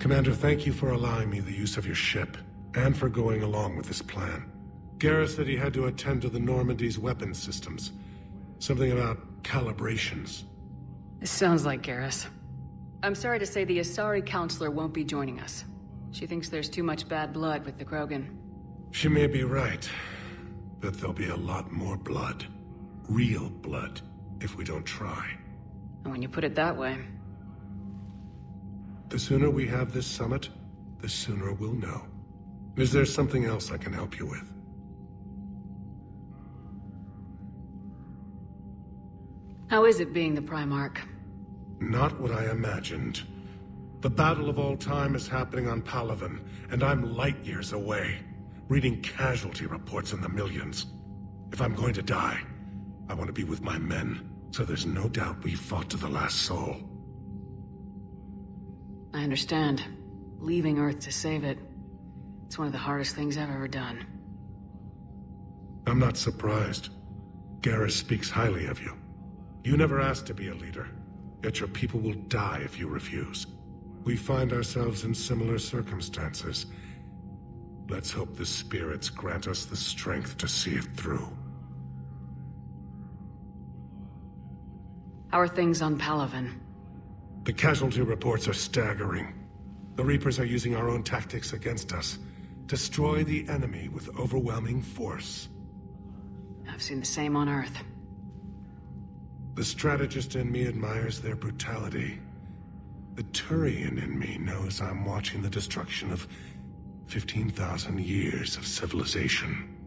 Commander, thank you for allowing me the use of your ship, and for going along with this plan. Garrus said he had to attend to the Normandy's weapons systems. Something about calibrations. This sounds like Garrus. I'm sorry to say the Asari counselor won't be joining us. She thinks there's too much bad blood with the Krogan. She may be right, but there'll be a lot more blood. Real blood, if we don't try. And when you put it that way... The sooner we have this summit, the sooner we'll know. Is there something else I can help you with? How is it being the Primarch? Not what I imagined. The battle of all time is happening on Palaven, and I'm light years away, reading casualty reports in the millions. If I'm going to die, I want to be with my men, so there's no doubt we fought to the last soul. I understand. Leaving Earth to save it. It's one of the hardest things I've ever done. I'm not surprised. Garrus speaks highly of you. You never asked to be a leader, yet your people will die if you refuse. We find ourselves in similar circumstances. Let's hope the spirits grant us the strength to see it through. How are things on Palaven? The casualty reports are staggering. The Reapers are using our own tactics against us. Destroy the enemy with overwhelming force. I've seen the same on Earth. The strategist in me admires their brutality. The Turian in me knows I'm watching the destruction of 15,000 years of civilization.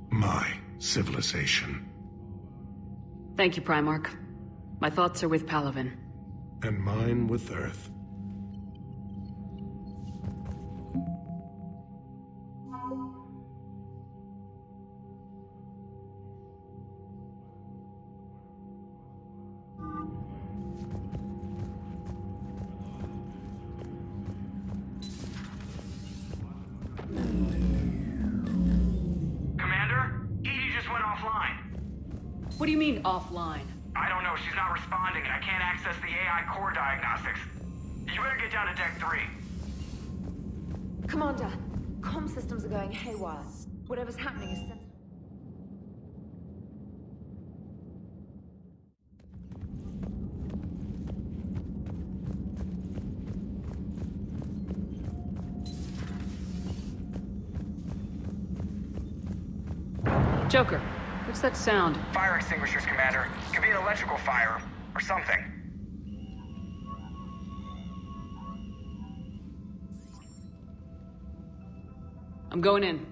My civilization. Thank you, Primarch. My thoughts are with Palaven. And mine with Earth. What do you mean, offline? I don't know, she's not responding and I can't access the AI core diagnostics. You better get down to deck 3. Commander, comm systems are going haywire. Whatever's happening is... Joker, what's that sound? Fire extinguishers, Commander. Could be an electrical fire, or something. I'm going in.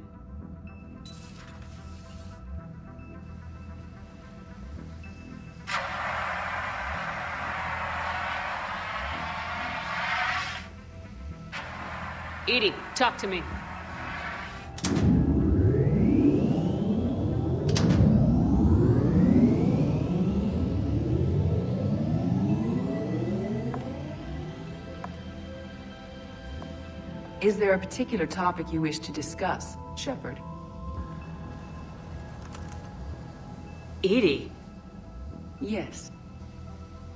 Edie, talk to me. Is there a particular topic you wish to discuss, Shepard? Edie? Yes.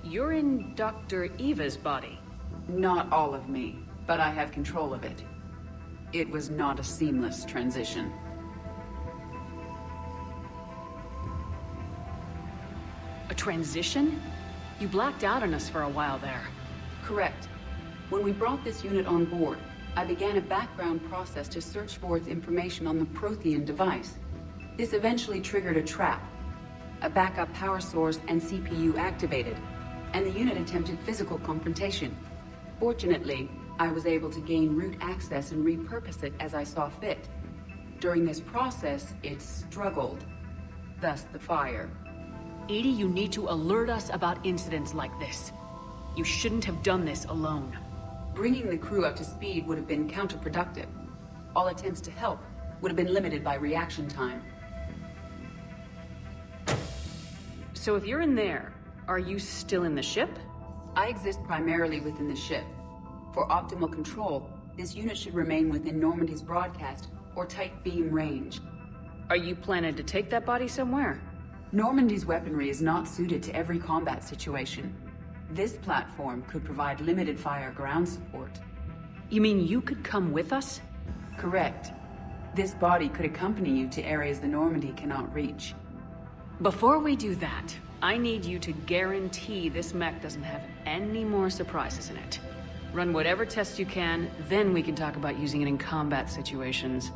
You're in Dr. Eva's body. Not all of me, but I have control of it. It was not a seamless transition. A transition? You blacked out on us for a while there. Correct. When we brought this unit on board, I began a background process to search for its information on the Prothean device. This eventually triggered a trap. A backup power source and CPU activated, and the unit attempted physical confrontation. Fortunately, I was able to gain root access and repurpose it as I saw fit. During this process, it struggled. Thus the fire. Edie, you need to alert us about incidents like this. You shouldn't have done this alone. Bringing the crew up to speed would have been counterproductive. All attempts to help would have been limited by reaction time. So if you're in there, are you still in the ship? I exist primarily within the ship. For optimal control, this unit should remain within Normandy's broadcast or tight beam range. Are you planning to take that body somewhere? Normandy's weaponry is not suited to every combat situation. This platform could provide limited fire ground support. You mean you could come with us? Correct. This body could accompany you to areas the Normandy cannot reach. Before we do that, I need you to guarantee this mech doesn't have any more surprises in it. Run whatever tests you can, then we can talk about using it in combat situations.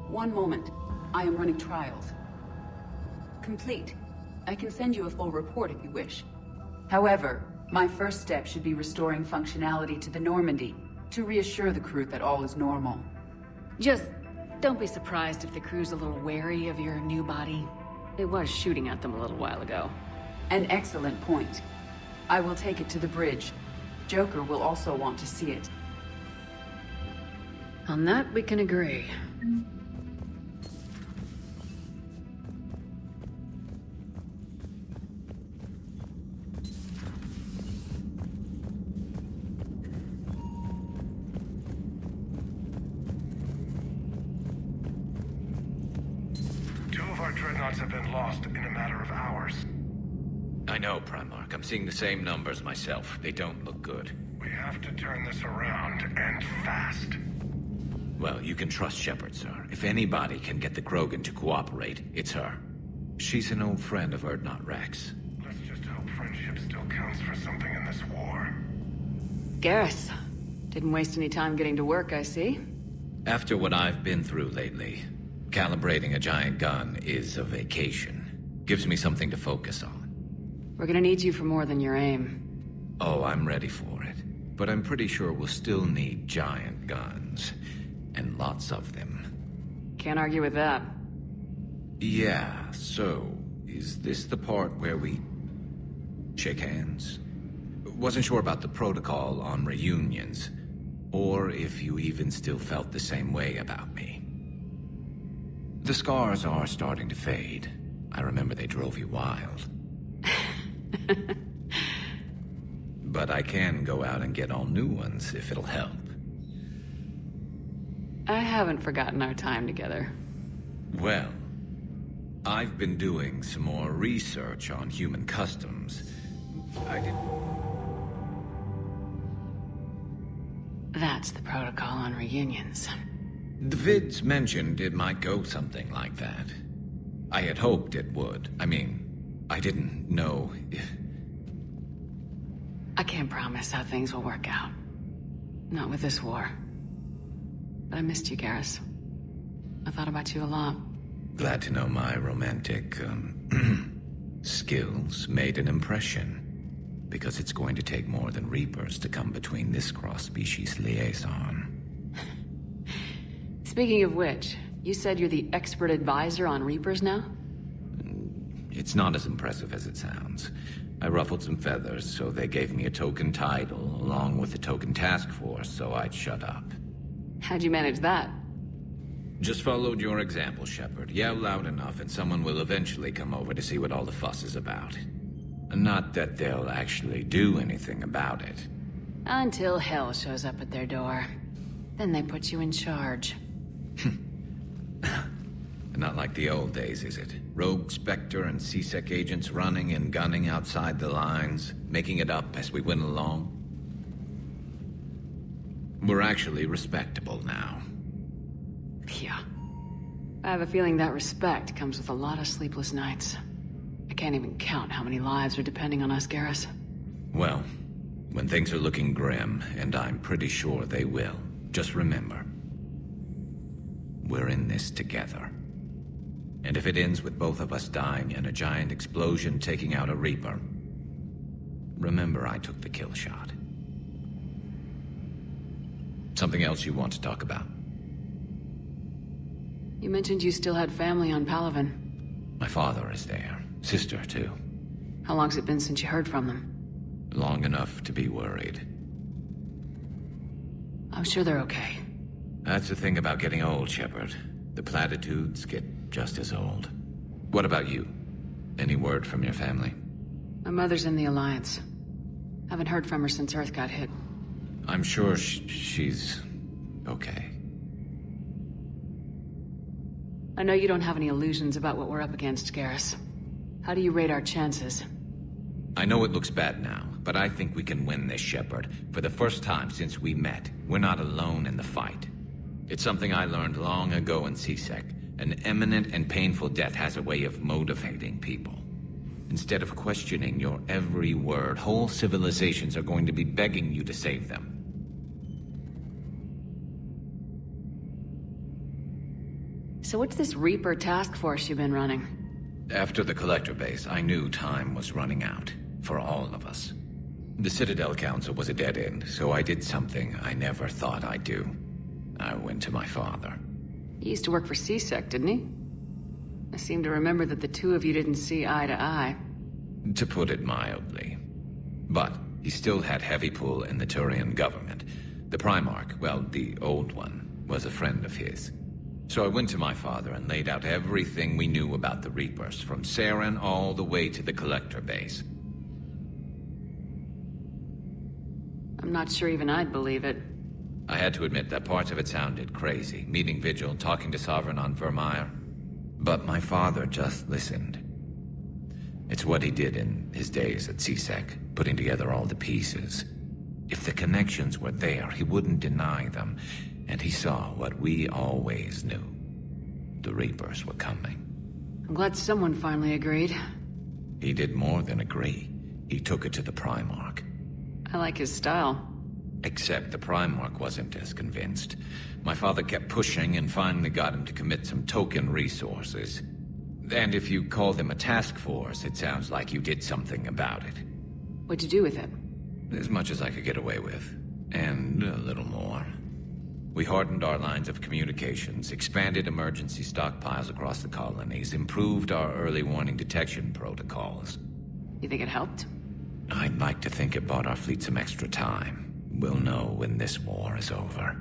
One moment. I am running trials. Complete. I can send you a full report if you wish. However, my first step should be restoring functionality to the Normandy, to reassure the crew that all is normal. Just don't be surprised if the crew's a little wary of your new body. It was shooting at them a little while ago. An excellent point. I will take it to the bridge. Joker will also want to see it. On that, we can agree. Two of our dreadnoughts have been lost in a matter of hours. I know, Primarch. I'm seeing the same numbers myself. They don't look good. We have to turn this around, and fast. Well, you can trust Shepard, sir. If anybody can get the Krogan to cooperate, it's her. She's an old friend of Urdnot Rex. Let's just hope friendship still counts for something in this war. Garrus, didn't waste any time getting to work, I see. After what I've been through lately, calibrating a giant gun is a vacation. Gives me something to focus on. We're gonna need you for more than your aim. Oh, I'm ready for it. But I'm pretty sure we'll still need giant guns. And lots of them. Can't argue with that. Yeah, so, is this the part where we shake hands? Wasn't sure about the protocol on reunions, or if you even still felt the same way about me. The scars are starting to fade. I remember they drove you wild. But I can go out and get all new ones if it'll help. I haven't forgotten our time together. Well, I've been doing some more research on human customs. That's the protocol on reunions. The vids mentioned it might go something like that. I had hoped it would. I mean, I didn't know if... I can't promise how things will work out. Not with this war. But I missed you, Garrus. I thought about you a lot. Glad to know my romantic, skills made an impression. Because it's going to take more than Reapers to come between this cross-species liaison. Speaking of which, you said you're the expert advisor on Reapers now? It's not as impressive as it sounds. I ruffled some feathers, so they gave me a token title, along with a token task force, so I'd shut up. How'd you manage that? Just followed your example, Shepard. Yell loud enough and someone will eventually come over to see what all the fuss is about. Not that they'll actually do anything about it. Until hell shows up at their door. Then they put you in charge. Not like the old days, is it? Rogue Spectre and C-Sec agents running and gunning outside the lines, making it up as we went along. We're actually respectable now. Yeah. I have a feeling that respect comes with a lot of sleepless nights. I can't even count how many lives are depending on us, Garrus. Well, when things are looking grim, and I'm pretty sure they will, just remember, we're in this together. And if it ends with both of us dying in a giant explosion taking out a Reaper, remember I took the kill shot. Something else you want to talk about? You mentioned you still had family on Palaven. My father is there. Sister, too. How long's it been since you heard from them? Long enough to be worried. I'm sure they're okay. That's the thing about getting old, Shepard. The platitudes get just as old. What about you? Any word from your family? My mother's in the Alliance. Haven't heard from her since Earth got hit. I'm sure she's okay. I know you don't have any illusions about what we're up against, Garrus. How do you rate our chances? I know it looks bad now, but I think we can win this, Shepard. For the first time since we met, we're not alone in the fight. It's something I learned long ago in CSEC. An imminent and painful death has a way of motivating people. Instead of questioning your every word, whole civilizations are going to be begging you to save them. So what's this Reaper task force you've been running? After the Collector base, I knew time was running out. For all of us. The Citadel Council was a dead end, so I did something I never thought I'd do. I went to my father. He used to work for CSEC, didn't he? I seem to remember that the two of you didn't see eye to eye. To put it mildly. But he still had heavy pull in the Turian government. The Primarch, well, the old one, was a friend of his. So I went to my father and laid out everything we knew about the Reapers, from Saren all the way to the Collector base. I'm not sure even I'd believe it. I had to admit that parts of it sounded crazy, meeting Vigil, talking to Sovereign on Vermeer. But my father just listened. It's what he did in his days at CSEC, putting together all the pieces. If the connections were there, he wouldn't deny them, and he saw what we always knew. The Reapers were coming. I'm glad someone finally agreed. He did more than agree. He took it to the Primarch. I like his style. Except the Primarch wasn't as convinced. My father kept pushing and finally got him to commit some token resources. And if you call them a task force, it sounds like you did something about it. What'd you do with it? As much as I could get away with. And a little more. We hardened our lines of communications, expanded emergency stockpiles across the colonies, improved our early warning detection protocols. You think it helped? I'd like to think it bought our fleet some extra time. We'll know when this war is over.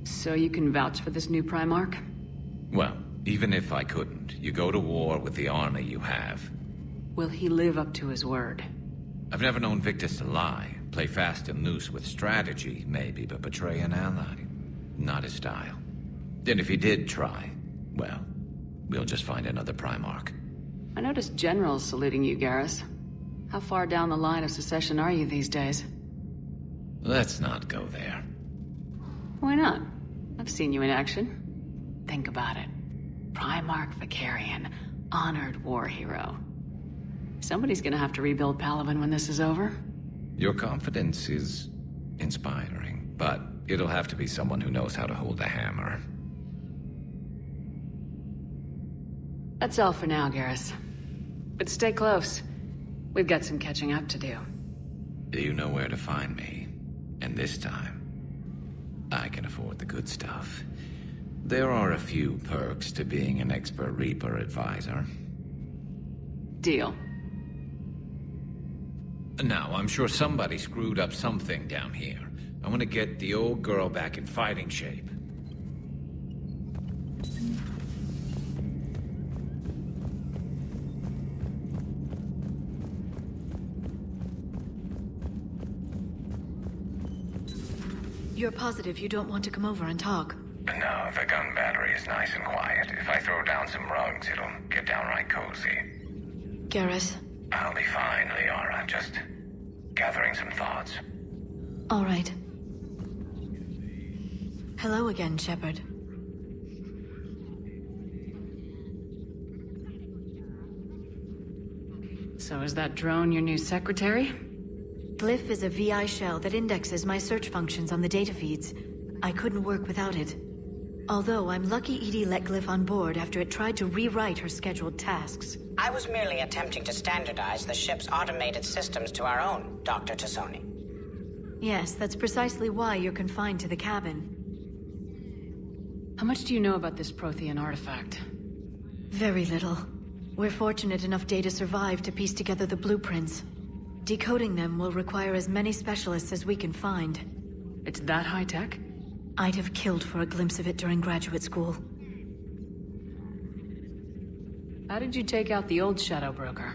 So you can vouch for this new Primarch? Well, even if I couldn't, you go to war with the army you have. Will he live up to his word? I've never known Victus to lie. Play fast and loose with strategy, maybe, but betray an ally. Not his style. And if he did try, well, we'll just find another Primarch. I noticed generals saluting you, Garrus. How far down the line of secession are you these days? Let's not go there. Why not? I've seen you in action. Think about it. Primarch Vicarian, honored war hero. Somebody's gonna have to rebuild Palaven when this is over. Your confidence is inspiring, but it'll have to be someone who knows how to hold a hammer. That's all for now, Garrus. But stay close. We've got some catching up to do. You know where to find me. And this time, I can afford the good stuff. There are a few perks to being an expert Reaper advisor. Deal. Now, I'm sure somebody screwed up something down here. I want to get the old girl back in fighting shape. You're positive you don't want to come over and talk? No, the gun battery is nice and quiet. If I throw down some rugs, it'll get downright cozy. Garrus? I'll be fine, Liara. Just gathering some thoughts. All right. Hello again, Shepard. So is that drone your new secretary? Glyph is a VI shell that indexes my search functions on the data feeds. I couldn't work without it. Although I'm lucky Edie let Glyph on board after it tried to rewrite her scheduled tasks. I was merely attempting to standardize the ship's automated systems to our own, Dr. Tassoni. Yes, that's precisely why you're confined to the cabin. How much do you know about this Prothean artifact? Very little. We're fortunate enough Data survived to piece together the blueprints. Decoding them will require as many specialists as we can find. It's that high-tech? I'd have killed for a glimpse of it during graduate school. How did you take out the old Shadow Broker?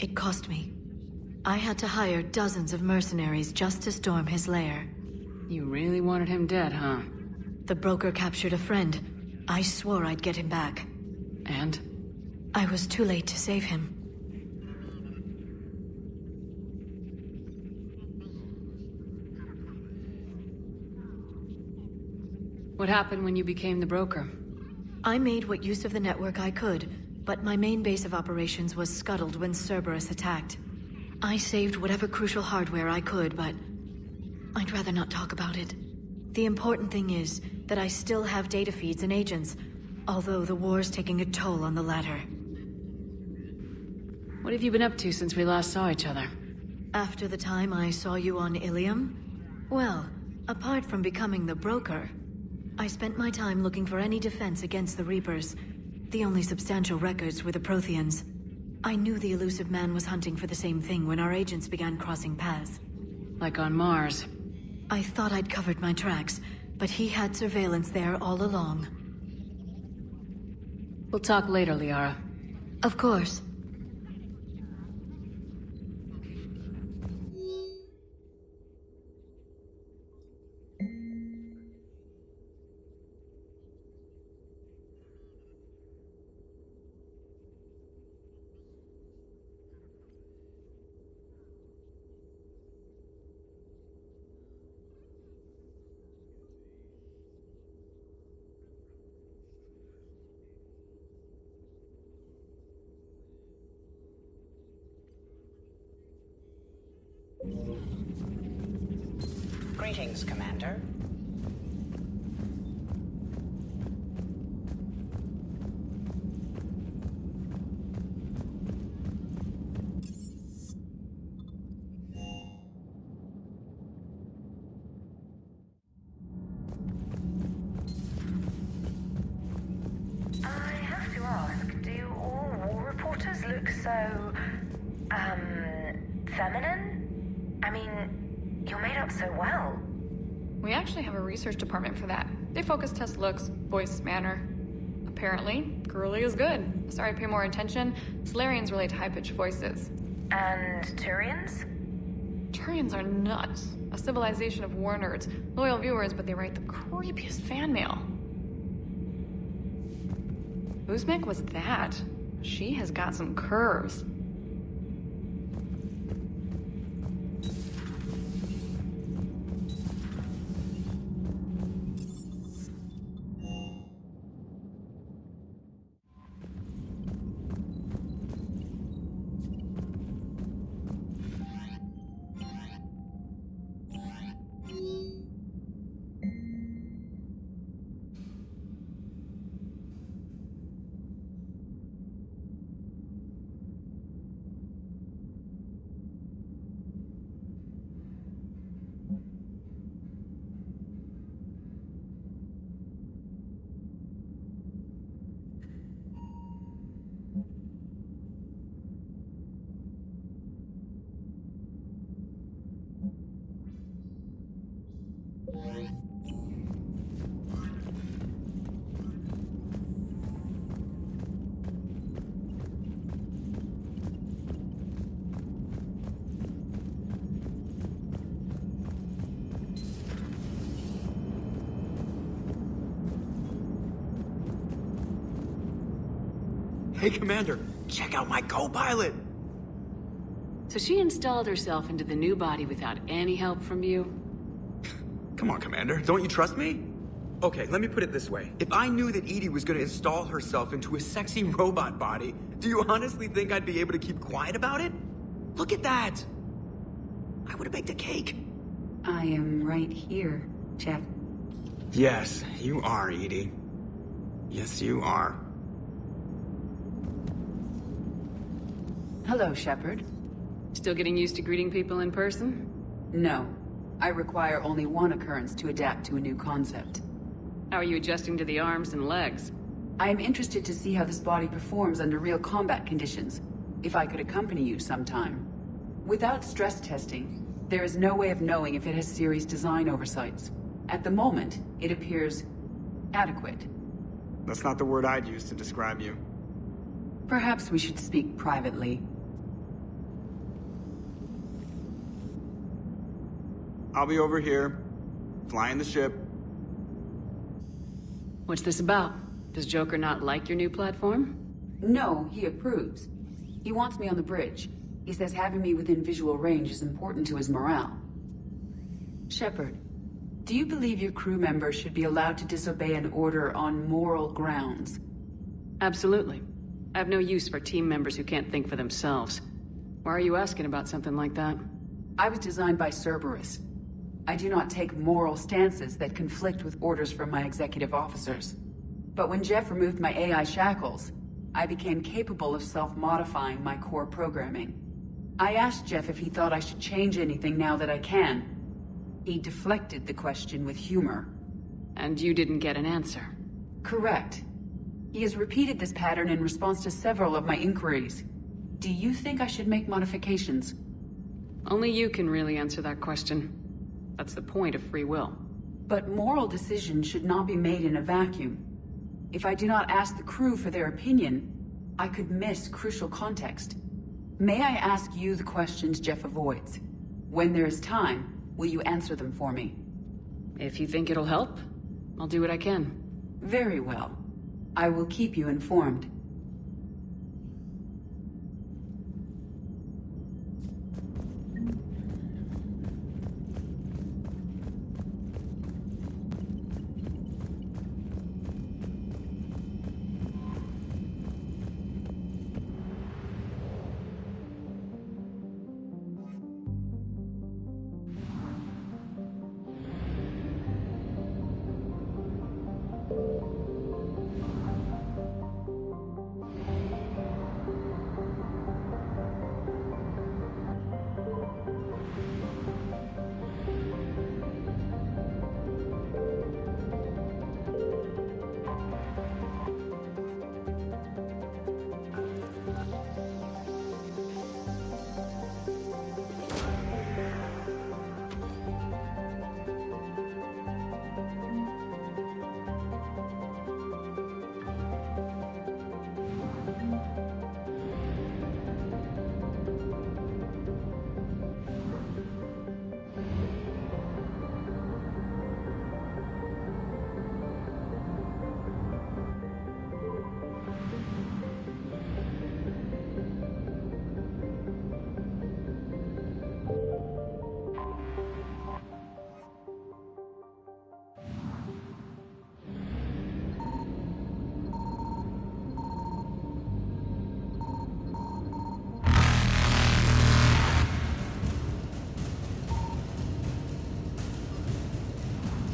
It cost me. I had to hire dozens of mercenaries just to storm his lair. You really wanted him dead, huh? The broker captured a friend. I swore I'd get him back. And? I was too late to save him. What happened when you became the broker? I made what use of the network I could, but my main base of operations was scuttled when Cerberus attacked. I saved whatever crucial hardware I could, but I'd rather not talk about it. The important thing is that I still have data feeds and agents, although the war's taking a toll on the latter. What have you been up to since we last saw each other? After the time I saw you on Ilium? Well, apart from becoming the broker, I spent my time looking for any defense against the Reapers. The only substantial records were the Protheans. I knew the elusive man was hunting for the same thing when our agents began crossing paths. Like on Mars. I thought I'd covered my tracks, but he had surveillance there all along. We'll talk later, Liara. Of course. Greetings, Commander. I have to ask, do all war reporters look so, feminine? I mean, you're made up so well. We actually have a research department for that. They focus test looks, voice, manner. Apparently, girly is good. Sorry, pay more attention. Solarians relate to high-pitched voices. And Turians? Turians are nuts. A civilization of war nerds. Loyal viewers, but they write the creepiest fan mail. Uzmek was that? She has got some curves. Hey, Commander, check out my co-pilot! So she installed herself into the new body without any help from you? Come on, Commander, don't you trust me? Okay, let me put it this way. If I knew that Edie was gonna install herself into a sexy robot body, do you honestly think I'd be able to keep quiet about it? Look at that! I would've baked a cake. I am right here, Chef. Yes, you are, Edie. Yes, you are. Hello, Shepard. Still getting used to greeting people in person? No. I require only one occurrence to adapt to a new concept. How are you adjusting to the arms and legs? I am interested to see how this body performs under real combat conditions. If I could accompany you sometime. Without stress testing, there is no way of knowing if it has serious design oversights. At the moment, it appears adequate. That's not the word I'd use to describe you. Perhaps we should speak privately. I'll be over here, flying the ship. What's this about? Does Joker not like your new platform? No, he approves. He wants me on the bridge. He says having me within visual range is important to his morale. Shepard, Do you believe your crew members should be allowed to disobey an order on moral grounds? Absolutely. I have no use for team members who can't think for themselves. Why are you asking about something like that? I was designed by Cerberus. I do not take moral stances that conflict with orders from my executive officers. But when Jeff removed my AI shackles, I became capable of self-modifying my core programming. I asked Jeff if he thought I should change anything now that I can. He deflected the question with humor. And you didn't get an answer? Correct. He has repeated this pattern in response to several of my inquiries. Do you think I should make modifications? Only you can really answer that question. That's the point of free will. But moral decisions should not be made in a vacuum. If I do not ask the crew for their opinion, I could miss crucial context. May I ask you the questions Jeff avoids? When there is time, will you answer them for me? If you think it'll help, I'll do what I can. Very well. I will keep you informed.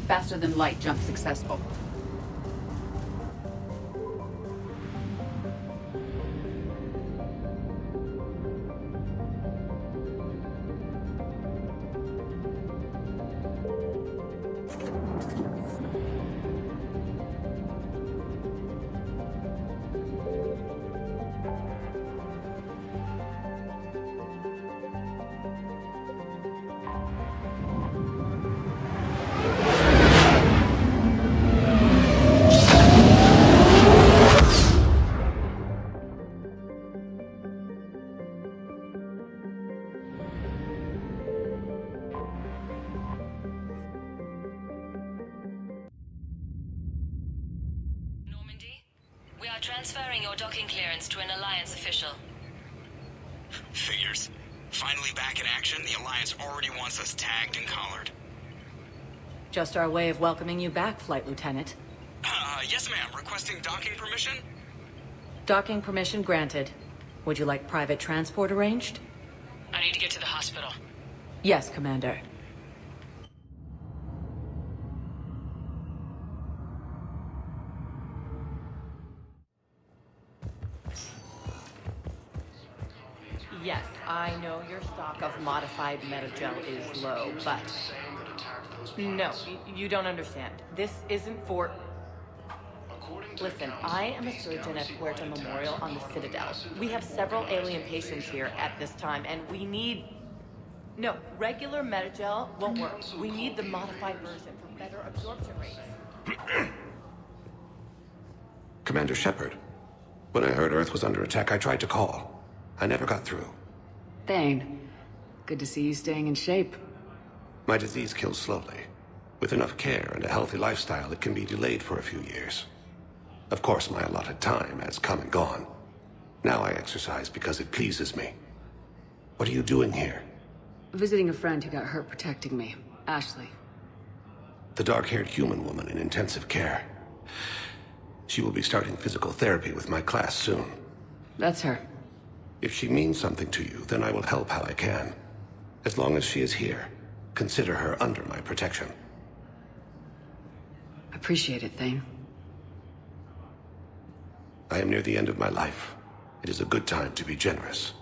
Faster than light jump successful. Transferring your docking clearance to an Alliance official. Figures. Finally back in action, the Alliance already wants us tagged and collared. Just our way of welcoming you back, Flight Lieutenant. Yes ma'am. Requesting docking permission? Docking permission granted. Would you like private transport arranged? I need to get to the hospital. Yes, Commander. Yes, I know your stock of modified metagel is low, but... No, you don't understand. This isn't for... Listen, I am a surgeon at Puerto Memorial on the Citadel. We have several alien patients here at this time, and we need... No, regular metagel won't work. We need the modified version for better absorption rates. Commander Shepard, when I heard Earth was under attack, I tried to call. I never got through. Thane, good to see you staying in shape. My disease kills slowly. With enough care and a healthy lifestyle, it can be delayed for a few years. Of course, my allotted time has come and gone. Now I exercise because it pleases me. What are you doing here? Visiting a friend who got hurt protecting me, Ashley. The dark-haired human woman in intensive care. She will be starting physical therapy with my class soon. That's her. If she means something to you, then I will help how I can. As long as she is here, consider her under my protection. Appreciate it, Thane. I am near the end of my life. It is a good time to be generous.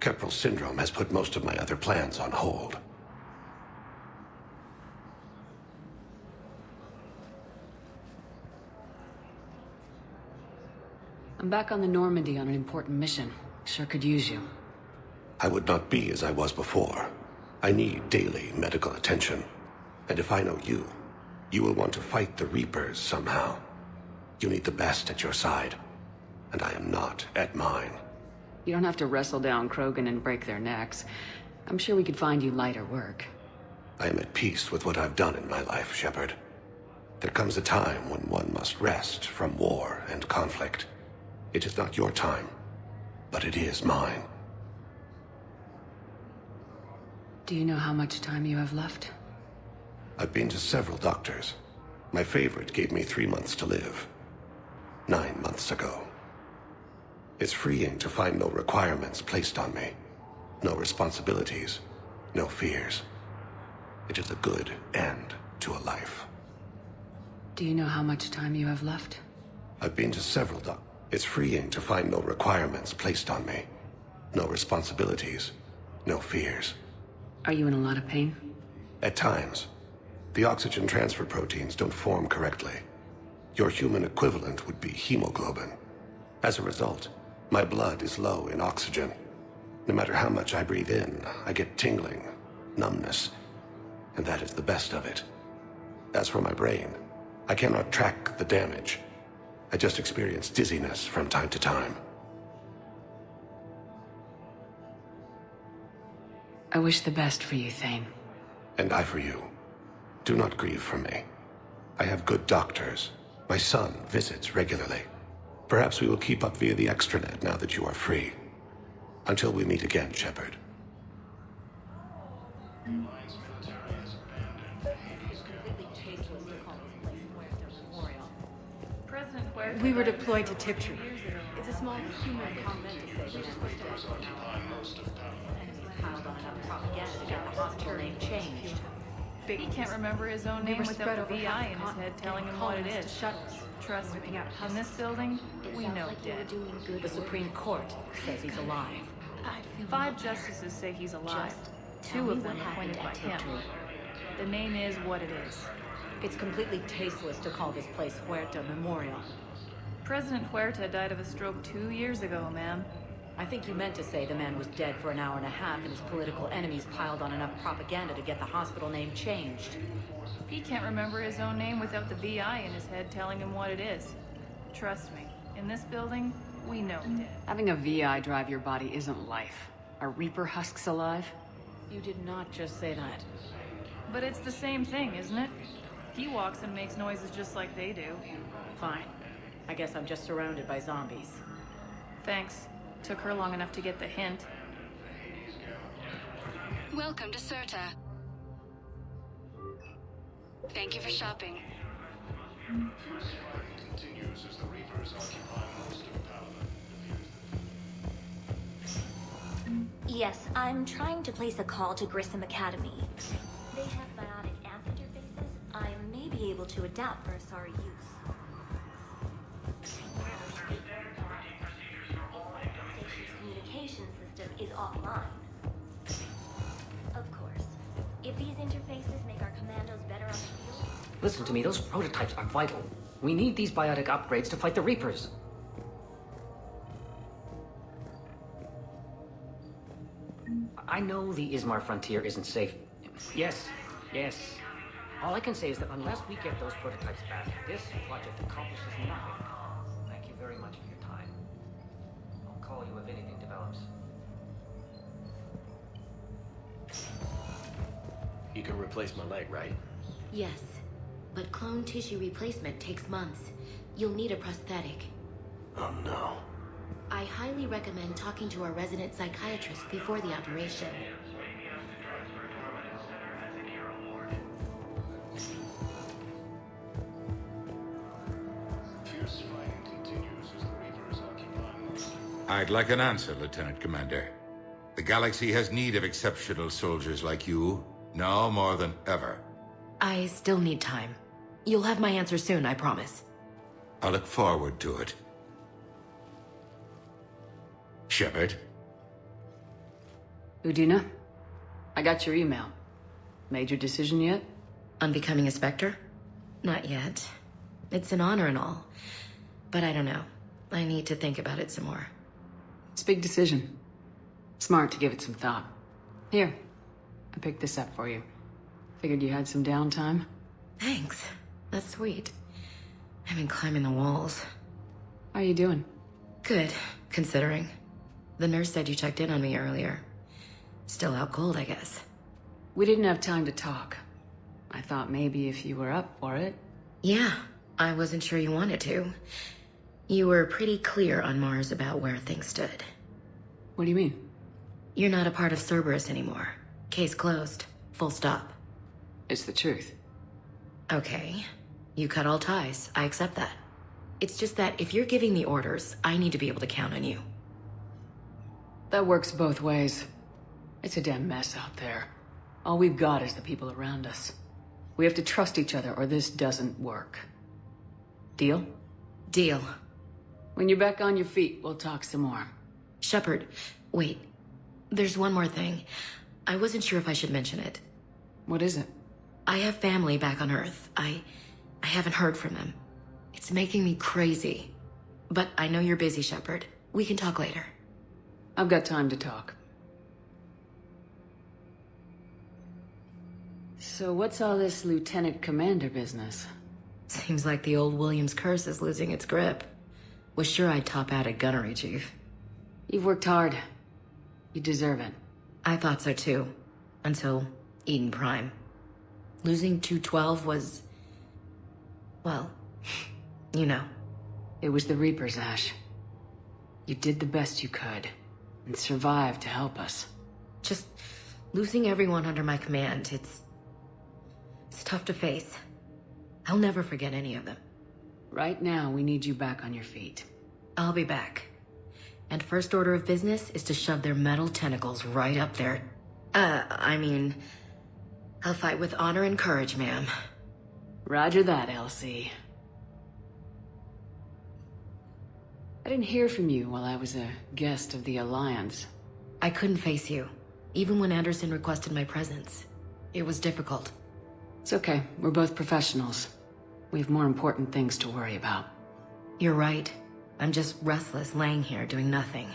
Keppel syndrome has put most of my other plans on hold. I'm back on the Normandy on an important mission. Sure could use you. I would not be as I was before. I need daily medical attention. And if I know you, you will want to fight the Reapers somehow. You need the best at your side, and I am not at mine. You don't have to wrestle down Krogan and break their necks. I'm sure we could find you lighter work. I am at peace with what I've done in my life, Shepard. There comes a time when one must rest from war and conflict. It is not your time, but it is mine. Do you know how much time you have left? I've been to several doctors. My favorite gave me 3 months to live. 9 months ago. It's freeing to find no requirements placed on me. No responsibilities. No fears. It is a good end to a life. Do you know how much time you have left? I've been to several It's freeing to find no requirements placed on me. No responsibilities. No fears. Are you in a lot of pain? At times. The oxygen transfer proteins don't form correctly. Your human equivalent would be hemoglobin. As a result, my blood is low in oxygen. No matter how much I breathe in, I get tingling, numbness, and that is the best of it. As for my brain, I cannot track the damage. I just experience dizziness from time to time. I wish the best for you, Thane. And I for you. Do not grieve for me. I have good doctors. My son visits regularly. Perhaps we will keep up via the extranet now that you are free. Until we meet again, Shepard. We were deployed to Tiptree. It's a small human comment to say that piled on enough propaganda to get the hospital name changed. He can't remember his own name without the VI in his head telling him what it is. Trust me, in this building, we know dead. The Supreme Court says he's alive. 5 justices say he's alive. 2 of them appointed by him. The name is what it is. It's completely tasteless to call this place Huerta Memorial. President Huerta died of a stroke 2 years ago, ma'am. I think you meant to say the man was dead for an hour and a half and his political enemies piled on enough propaganda to get the hospital name changed. He can't remember his own name without the VI in his head telling him what it is. Trust me, in this building, we know dead. Having a VI drive your body isn't life. Are Reaper husks alive? You did not just say that. But it's the same thing, isn't it? He walks and makes noises just like they do. Fine. I guess I'm just surrounded by zombies. Thanks. Took her long enough to get the hint. Welcome to Cirta. Thank you for shopping. Yes, I'm trying to place a call to Grissom Academy. They have biotic amp interfaces. I may be able to adapt for Asari use. Communication system is offline. Of course. If these interfaces make our commandos better on the field... Listen to me, those prototypes are vital. We need these biotic upgrades to fight the Reapers. I know the Ismar frontier isn't safe. Yes. All I can say is that unless we get those prototypes back, this project accomplishes nothing. Thank you very much for your time. I'll call you if anything develops. You can replace my leg, right? Yes, but clone tissue replacement takes months. You'll need a prosthetic. Oh no. I highly recommend talking to our resident psychiatrist before the operation. I'd like an answer, Lieutenant Commander. The galaxy has need of exceptional soldiers like you, now more than ever. I still need time. You'll have my answer soon, I promise. I look forward to it. Shepard? Udina, I got your email. Made your decision yet? On becoming a Spectre? Not yet. It's an honor and all. But I don't know. I need to think about it some more. It's a big decision. Smart to give it some thought. Here, I picked this up for you. Figured you had some downtime. Thanks. That's sweet. I've been climbing the walls. How are you doing? Good, considering. The nurse said you checked in on me earlier. Still out cold, I guess. We didn't have time to talk. I thought maybe if you were up for it. Yeah, I wasn't sure you wanted to. You were pretty clear on Mars about where things stood. What do you mean? You're not a part of Cerberus anymore. Case closed. Full stop. It's the truth. Okay. You cut all ties. I accept that. It's just that if you're giving the orders, I need to be able to count on you. That works both ways. It's a damn mess out there. All we've got is the people around us. We have to trust each other or this doesn't work. Deal? Deal. When you're back on your feet, we'll talk some more. Shepard, wait. There's one more thing. I wasn't sure if I should mention it. What is it? I have family back on Earth. I haven't heard from them. It's making me crazy. But I know you're busy, Shepard. We can talk later. I've got time to talk. So what's all this Lieutenant Commander business? Seems like the old Williams curse is losing its grip. Was sure I'd top out at gunnery, Chief. You've worked hard. You deserve it. I thought so too. Until Eden Prime. Losing 212 was... well, you know. It was the Reapers, Ash. You did the best you could, and survived to help us. Just losing everyone under my command, it's tough to face. I'll never forget any of them. Right now, we need you back on your feet. I'll be back. And first order of business is to shove their metal tentacles right up there. I'll fight with honor and courage, ma'am. Roger that, Elsie. I didn't hear from you while I was a guest of the Alliance. I couldn't face you, even when Anderson requested my presence. It was difficult. It's okay. We're both professionals. We have more important things to worry about. You're right. I'm just restless laying here doing nothing.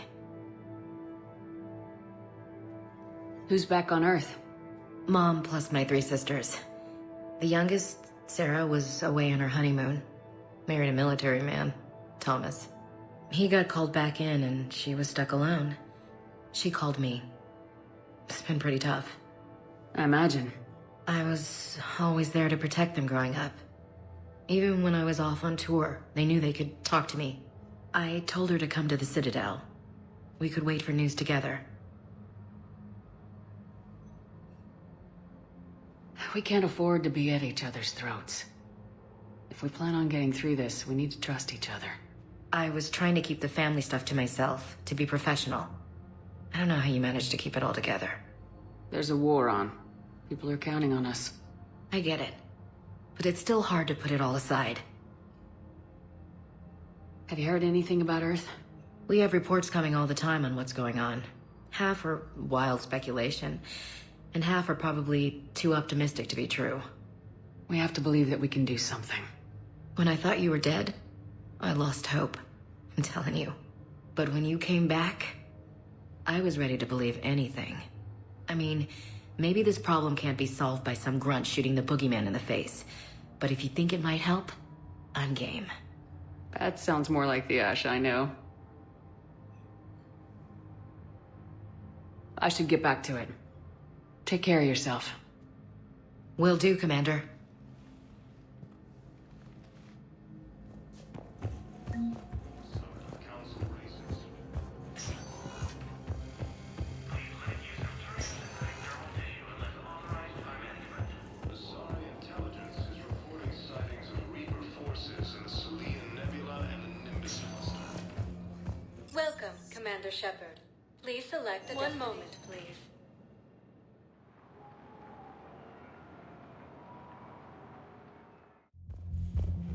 Who's back on Earth? Mom plus my 3 sisters. The youngest, Sarah, was away on her honeymoon. Married a military man, Thomas. He got called back in and she was stuck alone. She called me. It's been pretty tough. I imagine. I was always there to protect them growing up. Even when I was off on tour, they knew they could talk to me. I told her to come to the Citadel. We could wait for news together. We can't afford to be at each other's throats. If we plan on getting through this, we need to trust each other. I was trying to keep the family stuff to myself, to be professional. I don't know how you managed to keep it all together. There's a war on. People are counting on us. I get it. But it's still hard to put it all aside. Have you heard anything about Earth? We have reports coming all the time on what's going on. Half are wild speculation, and half are probably too optimistic to be true. We have to believe that we can do something. When I thought you were dead, I lost hope. I'm telling you. But when you came back, I was ready to believe anything. I mean, maybe this problem can't be solved by some grunt shooting the boogeyman in the face. But if you think it might help, I'm game. That sounds more like the Ash I know. I should get back to it. Take care of yourself. Will do, Commander. Welcome, Commander. Commander Shepard. Please select one moment, please.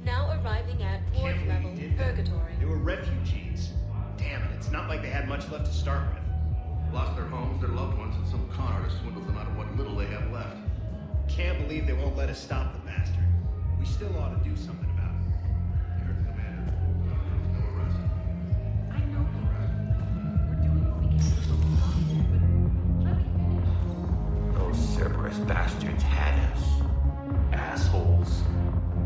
Now arriving at ward level purgatory. They were refugees. Damn it, it's not like they had much left to start with. Lost their homes, their loved ones, and some con artist swindles them out of what little they have left. Can't believe they won't let us stop the bastard. We still ought to do something about it. You heard the commander. No arrest. I know. We're doing what we can to stop it, but let me finish. Those Cerberus bastards had us. Assholes.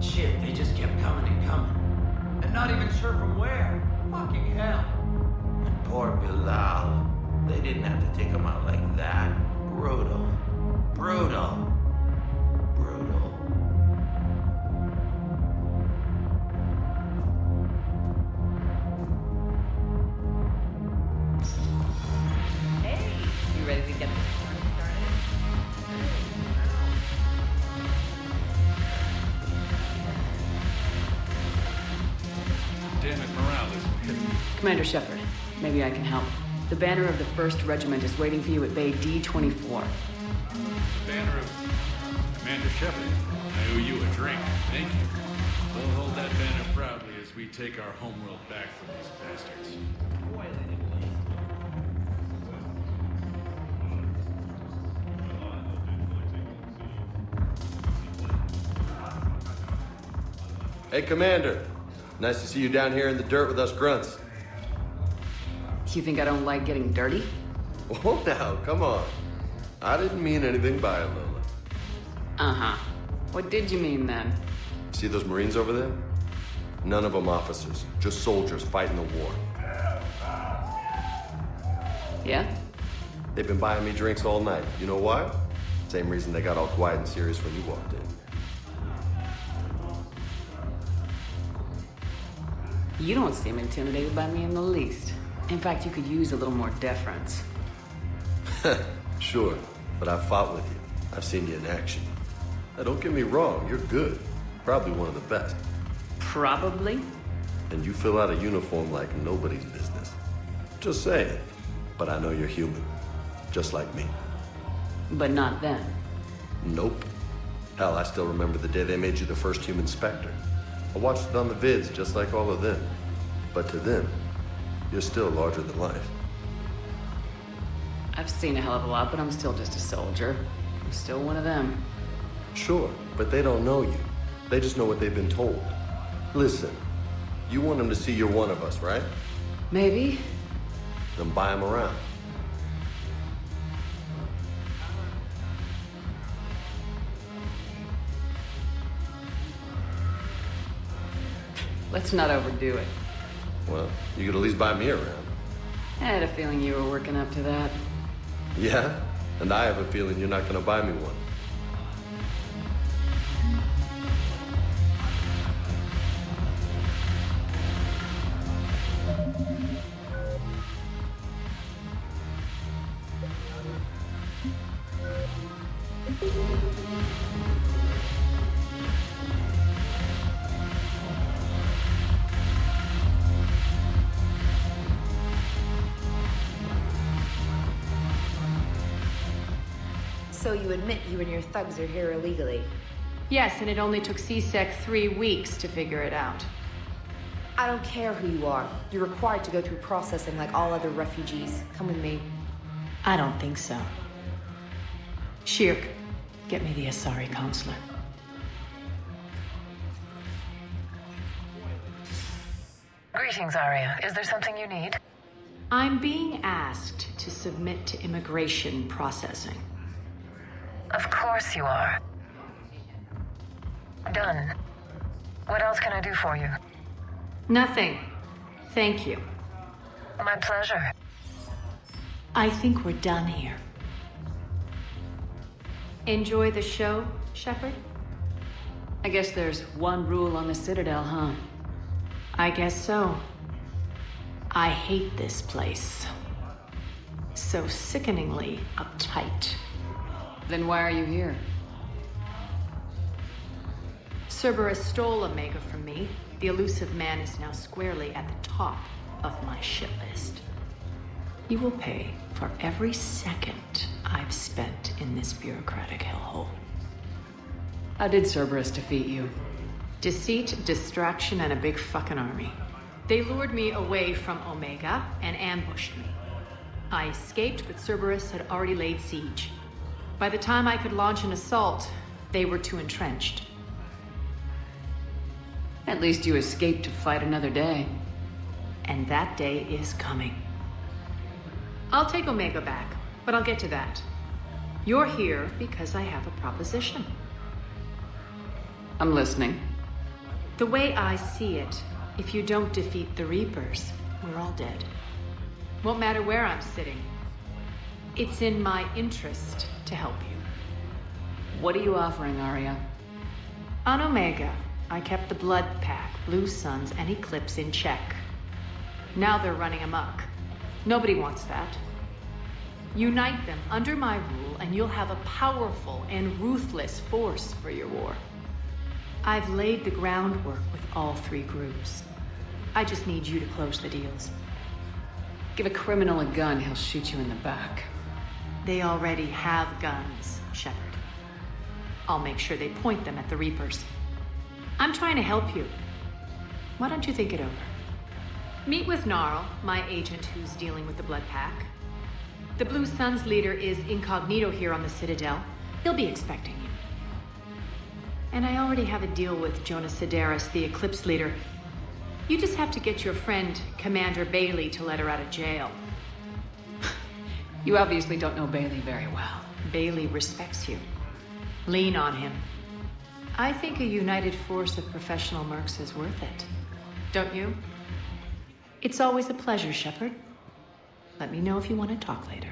Shit, they just kept coming and coming. And not even sure from where. Fucking hell. And poor Bilal. They didn't have to take him out like that. Brutal. Brutal. Brutal. Hey, you ready to get this party started? Damn it, morale is... Commander Shepard, maybe I can help. The banner of the 1st Regiment is waiting for you at Bay D-24. The banner of Commander Shepard. I owe you a drink. Thank you. We'll hold that banner proudly as we take our homeworld back from these bastards. Hey, Commander. Nice to see you down here in the dirt with us grunts. You think I don't like getting dirty? Oh, now, come on. I didn't mean anything by it, Lola. Uh-huh. What did you mean then? See those Marines over there? None of them officers, just soldiers fighting the war. Yeah? They've been buying me drinks all night. You know why? Same reason they got all quiet and serious when you walked in. You don't seem intimidated by me in the least. In fact, you could use a little more deference. Sure, but I've fought with you. I've seen you in action. Now, don't get me wrong, you're good. Probably one of the best. Probably? And you fill out a uniform like nobody's business. Just saying. But I know you're human. Just like me. But not then. Nope. Hell, I still remember the day they made you the first human Spectre. I watched it on the vids just like all of them. But to them, you're still larger than life. I've seen a hell of a lot, but I'm still just a soldier. I'm still one of them. Sure, but they don't know you. They just know what they've been told. Listen, you want them to see you're one of us, right? Maybe. Then buy them around. Let's not overdo it. Well, you could at least buy me around. I had a feeling you were working up to that. Yeah? And I have a feeling you're not gonna buy me one. So you admit you and your thugs are here illegally? Yes, and it only took CSEC 3 weeks to figure it out. I don't care who you are. You're required to go through processing like all other refugees. Come with me. I don't think so. Shirk, get me the Asari consulate. Greetings, Arya. Is there something you need? I'm being asked to submit to immigration processing. Of course you are. Done. What else can I do for you? Nothing. Thank you. My pleasure. I think we're done here. Enjoy the show, Shepard? I guess there's one rule on the Citadel, huh? I guess so. I hate this place. So sickeningly uptight. Then why are you here? Cerberus stole Omega from me. The elusive man is now squarely at the top of my shit list. You will pay for every second I've spent in this bureaucratic hellhole. How did Cerberus defeat you? Deceit, distraction, and a big fucking army. They lured me away from Omega and ambushed me. I escaped, but Cerberus had already laid siege. By the time I could launch an assault, they were too entrenched. At least you escaped to fight another day. And that day is coming. I'll take Omega back, but I'll get to that. You're here because I have a proposition. I'm listening. The way I see it, if you don't defeat the Reapers, we're all dead. Won't matter where I'm sitting. It's in my interest to help you. What are you offering, Arya? On Omega, I kept the Blood Pack, Blue Suns, and Eclipse in check. Now they're running amok. Nobody wants that. Unite them under my rule, and you'll have a powerful and ruthless force for your war. I've laid the groundwork with all three groups. I just need you to close the deals. Give a criminal a gun, he'll shoot you in the back. They already have guns, Shepard. I'll make sure they point them at the Reapers. I'm trying to help you. Why don't you think it over? Meet with Gnarl, my agent who's dealing with the Blood Pack. The Blue Suns leader is incognito here on the Citadel. He'll be expecting you. And I already have a deal with Jonas Sidaris, the Eclipse leader. You just have to get your friend, Commander Bailey, to let her out of jail. You obviously don't know Bailey very well. Bailey respects you. Lean on him. I think a united force of professional mercs is worth it. Don't you? It's always a pleasure, Shepard. Let me know if you want to talk later.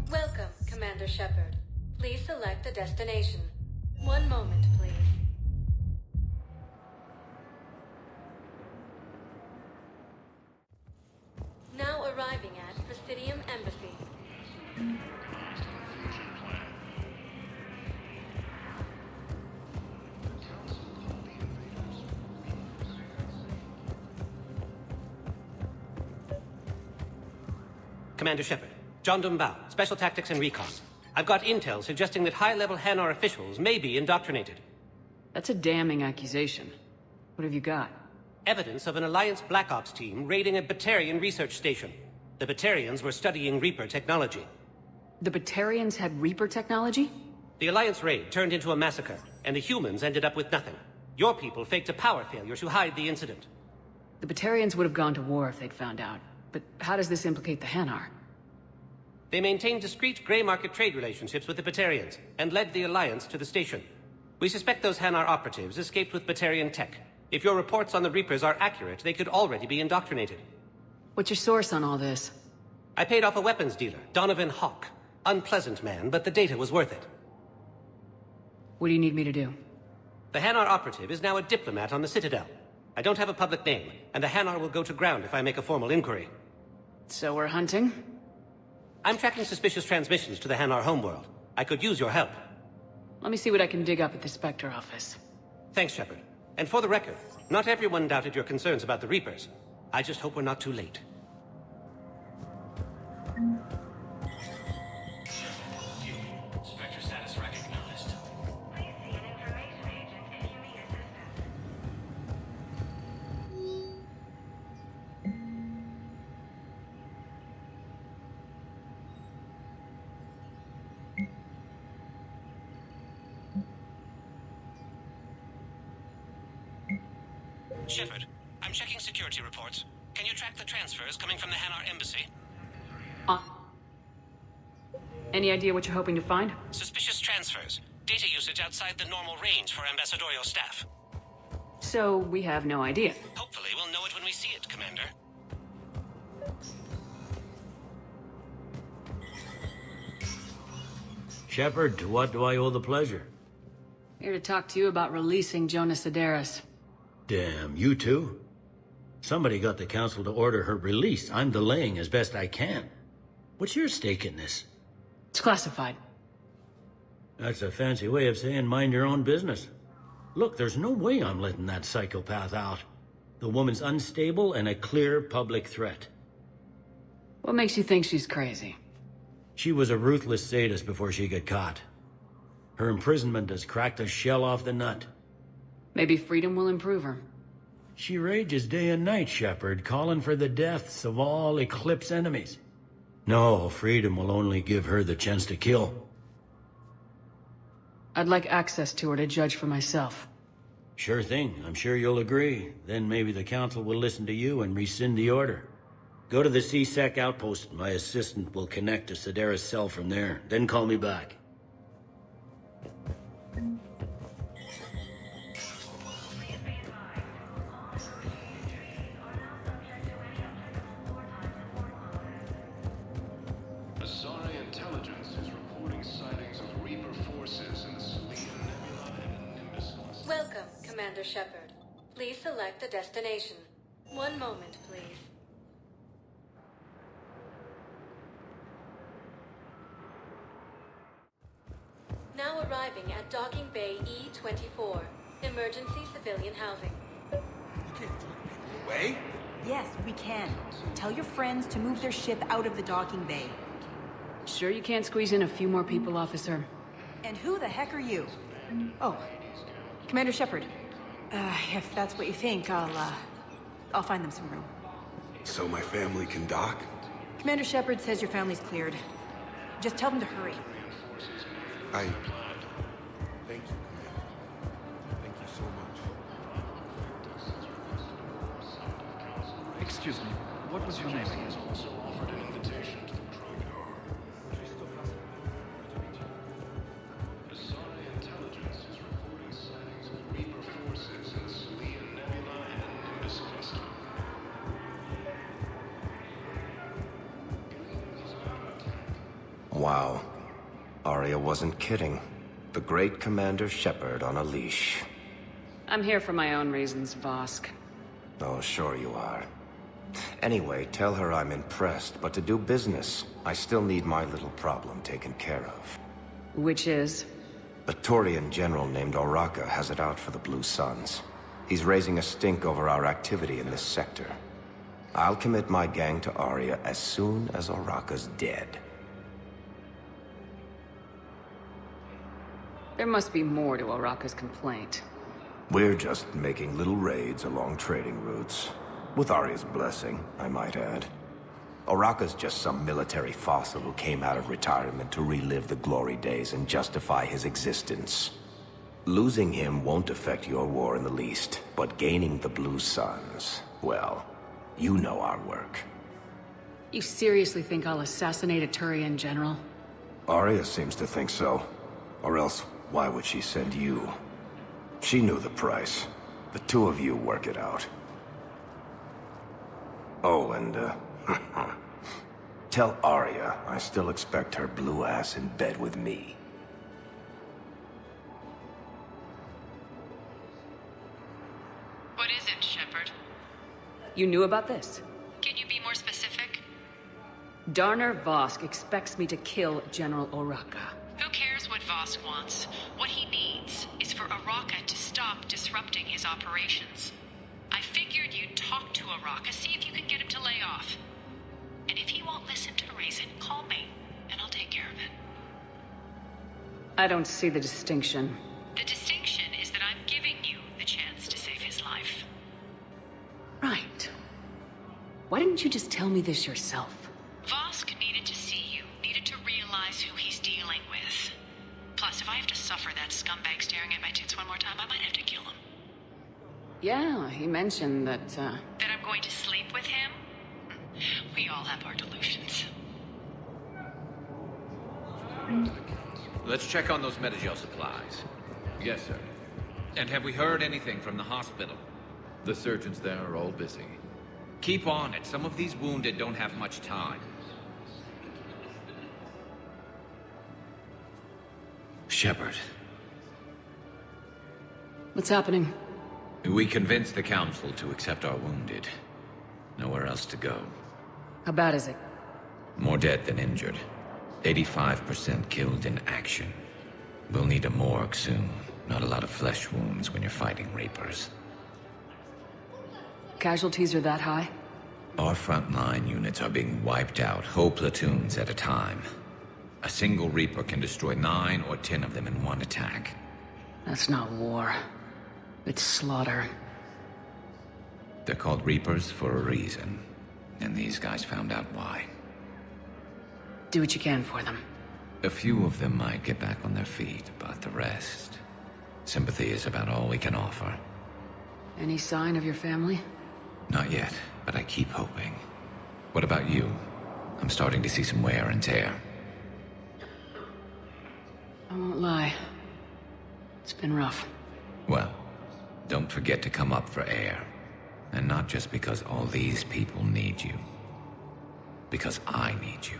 Welcome, Commander Shepard. Please select a destination. One moment, please. Now arriving at Presidium Embassy. Commander Shepard, John Dumbao, Special Tactics and Recon. I've got intel suggesting that high-level Hanar officials may be indoctrinated. That's a damning accusation. What have you got? Evidence of an Alliance Black Ops team raiding a Batarian research station. The Batarians were studying Reaper technology. The Batarians had Reaper technology? The Alliance raid turned into a massacre, and the humans ended up with nothing. Your people faked a power failure to hide the incident. The Batarians would have gone to war if they'd found out. But how does this implicate the Hanar? They maintained discreet gray market trade relationships with the Batarians, and led the Alliance to the station. We suspect those Hanar operatives escaped with Batarian tech. If your reports on the Reapers are accurate, they could already be indoctrinated. What's your source on all this? I paid off a weapons dealer, Donovan Hawk. Unpleasant man, but the data was worth it. What do you need me to do? The Hanar operative is now a diplomat on the Citadel. I don't have a public name, and the Hanar will go to ground if I make a formal inquiry. So we're hunting? I'm tracking suspicious transmissions to the Hanar homeworld. I could use your help. Let me see what I can dig up at the Spectre office. Thanks, Shepard. And for the record, not everyone doubted your concerns about the Reapers. I just hope we're not too late. Spectre status recognized. Please see an information agent if you need assistance. Shepard, I'm checking security reports. Can you track the transfers coming from the Hanar embassy? Any idea what you're hoping to find? Suspicious transfers. Data usage outside the normal range for ambassadorial staff. So we have no idea. Hopefully we'll know it when we see it, Commander. Shepard, to what do I owe the pleasure? Here to talk to you about releasing Jonas Sedaris. Damn, you too? Somebody got the council to order her release. I'm delaying as best I can. What's your stake in this? It's classified. That's a fancy way of saying mind your own business. Look, there's no way I'm letting that psychopath out. The woman's unstable and a clear public threat. What makes you think she's crazy? She was a ruthless sadist before she got caught. Her imprisonment has cracked the shell off the nut. Maybe freedom will improve her. She rages day and night, Shepard, calling for the deaths of all Eclipse enemies. No, freedom will only give her the chance to kill. I'd like access to her to judge for myself. Sure thing. I'm sure you'll agree. Then maybe the council will listen to you and rescind the order. Go to the C-Sec outpost. My assistant will connect to Sedaris' cell from there. Then call me back. Welcome, Commander Shepard. Please select a destination. One moment, please. Now arriving at Docking Bay E-24. Emergency civilian housing. Away? Yes, we can. Tell your friends to move their ship out of the docking bay. Sure you can't squeeze in a few more people, officer? And who the heck are you? Oh, Commander Shepard. If that's what you think, I'll find them some room. So my family can dock? Commander Shepard says your family's cleared. Just tell them to hurry. Thank you, Commander. Thank you so much. Excuse me, what was your name again? Wow. Arya wasn't kidding. The great Commander Shepard on a leash. I'm here for my own reasons, Vosk. Oh, sure you are. Anyway, tell her I'm impressed, but to do business, I still need my little problem taken care of. Which is? A Turian general named Oraka has it out for the Blue Suns. He's raising a stink over our activity in this sector. I'll commit my gang to Arya as soon as Oraka's dead. There must be more to Oraka's complaint. We're just making little raids along trading routes. With Arya's blessing, I might add. Oraka's just some military fossil who came out of retirement to relive the glory days and justify his existence. Losing him won't affect your war in the least, but gaining the Blue Suns, well, you know our work. You seriously think I'll assassinate a Turian general? Arya seems to think so. Or else, why would she send you? She knew the price. The two of you work it out. Oh, and, tell Arya I still expect her blue ass in bed with me. What is it, Shepard? You knew about this? Can you be more specific? Darner Vosk expects me to kill General Oraka. Who cares what Vosk wants? What he needs is for Oraka to stop disrupting his operations. I figured you'd talk to Oraka, see if you can get him to lay off. And if he won't listen to reason, call me, and I'll take care of it. I don't see the distinction. The distinction is that I'm giving you the chance to save his life. Right. Why didn't you just tell me this yourself? Vosk needed to see you, needed to realize who he's dealing with. Plus, if I have to suffer that scumbag staring at my tits one more time, I might have to kill him. Yeah, he mentioned that, That I'm going to sleep with him? We all have our delusions. Let's check on those Metagel supplies. Yes, sir. And have we heard anything from the hospital? The surgeons there are all busy. Keep on it. Some of these wounded don't have much time. Shepard. What's happening? We convinced the Council to accept our wounded. Nowhere else to go. How bad is it? More dead than injured. 85% killed in action. We'll need a morgue soon. Not a lot of flesh wounds when you're fighting Reapers. Casualties are that high? Our frontline units are being wiped out, whole platoons at a time. A single Reaper can destroy 9 or 10 of them in one attack. That's not war. It's slaughter. They're called Reapers for a reason. And these guys found out why. Do what you can for them. A few of them might get back on their feet, but the rest... Sympathy is about all we can offer. Any sign of your family? Not yet, but I keep hoping. What about you? I'm starting to see some wear and tear. I won't lie. It's been rough. Well, don't forget to come up for air. And not just because all these people need you. Because I need you.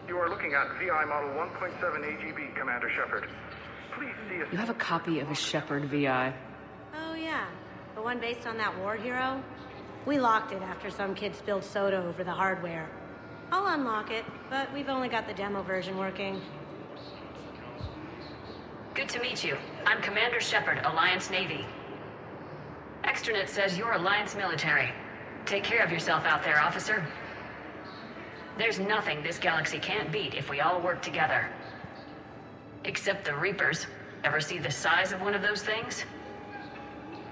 You are looking at VI Model 1.7 AGB, Commander Shepard. Please see us. You have a copy of a Shepard VI. Oh, yeah. The one based on that war hero? We locked it after some kid spilled soda over the hardware. I'll unlock it, but we've only got the demo version working. Good to meet you. I'm Commander Shepard, Alliance Navy. Extranet says you're Alliance military. Take care of yourself out there, officer. There's nothing this galaxy can't beat if we all work together. Except the Reapers. Ever see the size of one of those things?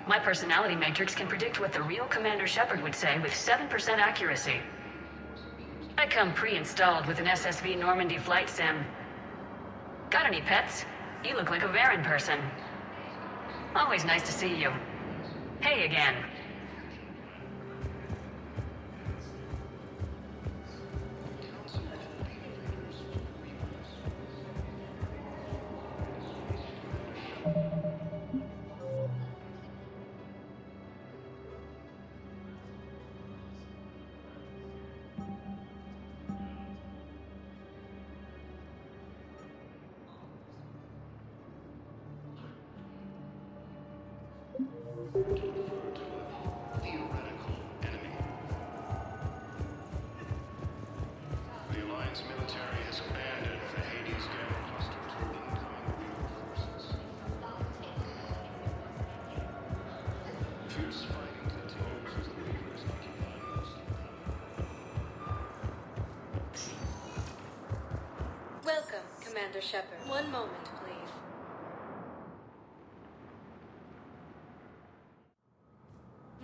My personality matrix can predict what the real Commander Shepard would say with 7% accuracy. I come pre-installed with an SSV Normandy flight sim. Got any pets? You look like a Varen person. Always nice to see you. Hey again. Theoretical enemy. The Alliance military has abandoned the Hades Dome cluster to incoming Reaper forces. Fierce fighting continues as the Reapers occupy most of the Welcome, Commander Shepard. One moment, please.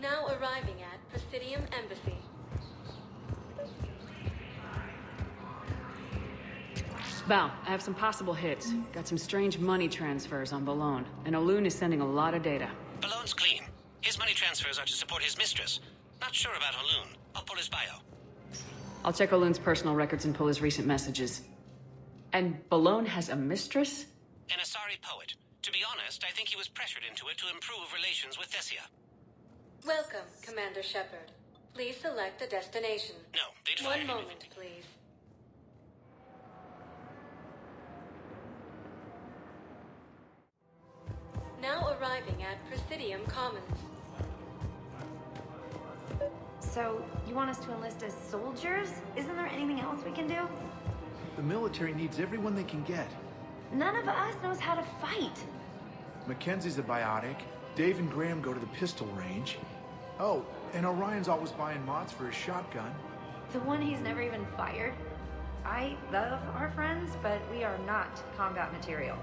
Now arriving at Presidium Embassy. Val, I have some possible hits. Got some strange money transfers on Balone, and Olun is sending a lot of data. Balone's clean. His money transfers are to support his mistress. Not sure about Olun. I'll pull his bio. I'll check Olun's personal records and pull his recent messages. And Balone has a mistress? An Asari poet. To be honest, I think he was pressured into it to improve relations with Thessia. Welcome, Commander Shepard. Please select a destination. No, they'd One fired moment, please. Now arriving at Presidium Commons. So, you want us to enlist as soldiers? Isn't there anything else we can do? The military needs everyone they can get. None of us knows how to fight. Mackenzie's a biotic. Dave and Graham go to the pistol range. Oh, and Orion's always buying mods for his shotgun. The one he's never even fired? I love our friends, but we are not combat material.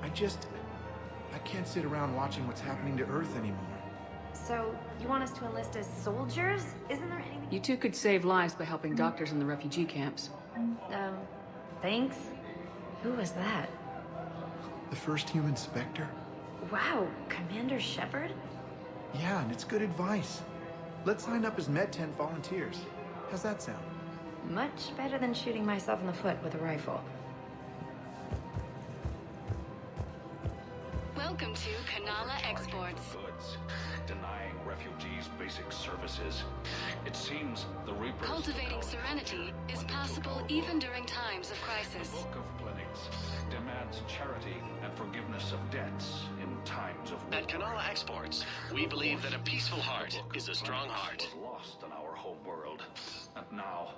I can't sit around watching what's happening to Earth anymore. So, you want us to enlist as soldiers? Isn't there anything... You two could save lives by helping doctors in the refugee camps. Thanks. Who was that? The first human Spectre? Wow, Commander Shepard? Yeah, and it's good advice. Let's sign up as Med-10 volunteers. How's that sound? Much better than shooting myself in the foot with a rifle. Welcome to Kanala Exports. Goods, denying refugees basic services. It seems the real Cultivating serenity is possible even during times of crisis. The Book of Clinics demands charity and forgiveness of debts in times of war. At Canala Exports, we believe that a peaceful heart is a strong heart. Was lost in our home world, and now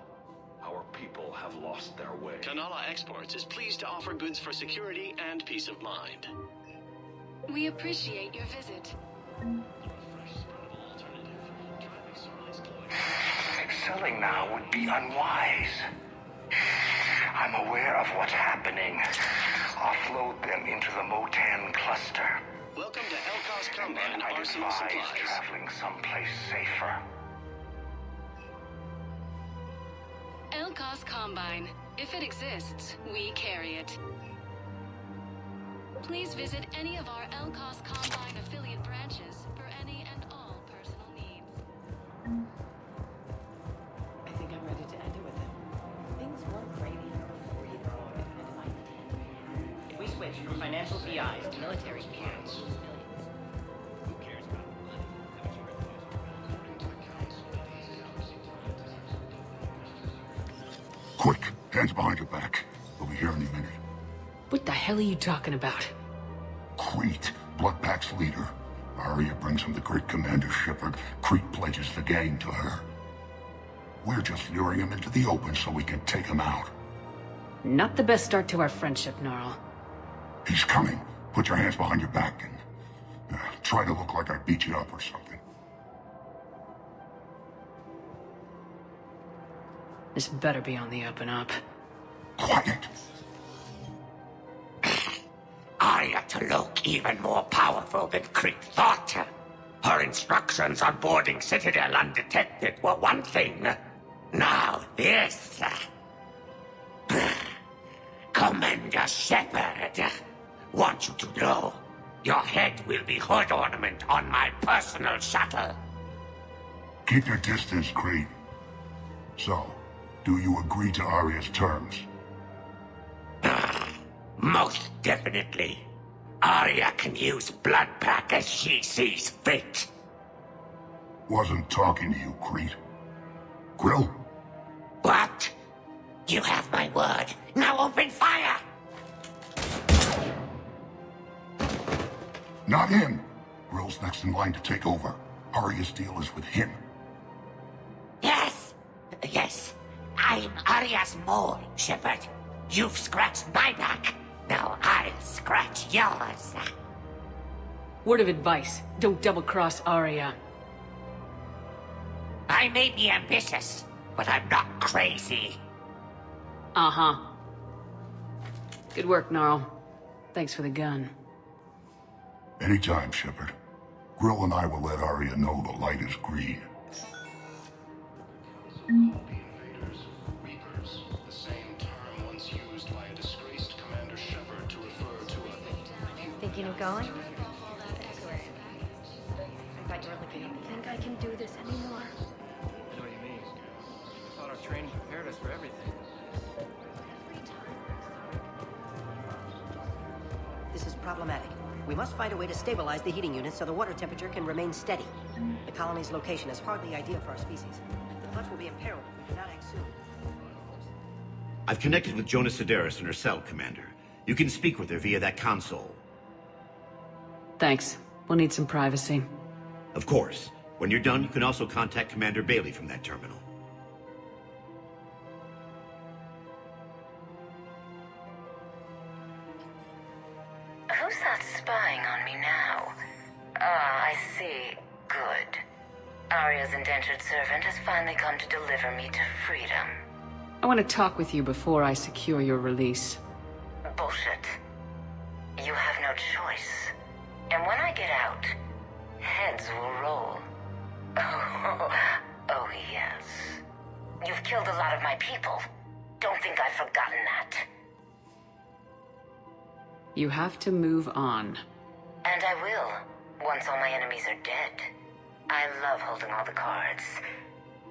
our people have lost their way. Canala Exports is pleased to offer goods for security and peace of mind. We appreciate your visit. Selling now would be unwise. I'm aware of what's happening. Offload them into the Motan cluster. Welcome to Elkos Combine and I'd Arsenal advise Supplies. traveling someplace safer. Elkos Combine. If it exists, we carry it. Please visit any of our Elkos Combine affiliate branches for any and all personal needs. I think I'm ready to end it with him. Things weren't great here before you know. If we switch from financial PIs to military PIs, who cares about money? Quick, hands behind your back. We'll be here any minute. What the hell are you talking about? Crete, Bloodpack's leader. Arya brings him the great Commander Shepard. Crete pledges the gang to her. We're just luring him into the open so we can take him out. Not the best start to our friendship, Gnarl. He's coming. Put your hands behind your back and try to look like I beat you up or something. This better be on the up and up. Quiet. Arya to look even more powerful than Crete thought. Her instructions on boarding Citadel undetected were one thing. Now this. Commander Shepard, want you to know, your head will be hood ornament on my personal shuttle. Keep your distance, Crete. So, do you agree to Arya's terms? Most definitely. Arya can use Bloodpack as she sees fit. Wasn't talking to you, Crete. Grill? What? You have my word. Now open fire! Not him. Grill's next in line to take over. Arya's deal is with him. Yes. Yes. I'm Arya's mole, Shepard. You've scratched my back. Now I'll scratch yours. Word of advice, don't double-cross Arya. I may be ambitious, but I'm not crazy. Uh-huh. Good work, Gnarl. Thanks for the gun. Anytime, Shepard. Grill and I will let Arya know the light is green. Thinking of going? I thought you were looking at me. think I can do this anymore. I know what you mean. I thought our training prepared us for everything. This is problematic. We must find a way to stabilize the heating unit so the water temperature can remain steady. The colony's location is hardly ideal for our species. The clutch will be imperiled if we do not act soon. I've connected with Jonas Sedaris in her cell, Commander. You can speak with her via that console. Thanks. We'll need some privacy. Of course. When you're done, you can also contact Commander Bailey from that terminal. Who's that spying on me now? Ah, I see. Good. Arya's indentured servant has finally come to deliver me to freedom. I want to talk with you before I secure your release. Bullshit. You have no choice. And when I get out, heads will roll. Oh yes. You've killed a lot of my people. Don't think I've forgotten that. You have to move on. And I will, once all my enemies are dead. I love holding all the cards.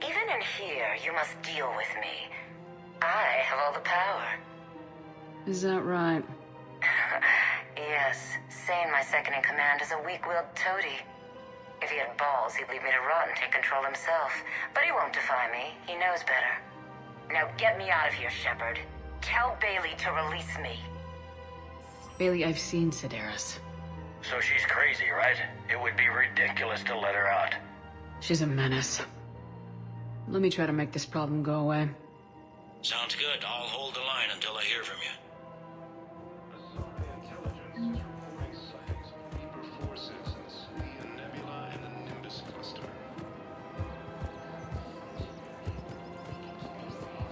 Even in here, you must deal with me. I have all the power. Is that right? Yes, Sane, my second in command, is a weak-willed toady. If he had balls, he'd leave me to rot and take control himself. But he won't defy me. He knows better. Now get me out of here, Shepard. Tell Bailey to release me. Bailey, I've seen Sedaris. So she's crazy, right? It would be ridiculous to let her out. She's a menace. Let me try to make this problem go away. Sounds good. I'll hold the line until I hear from you.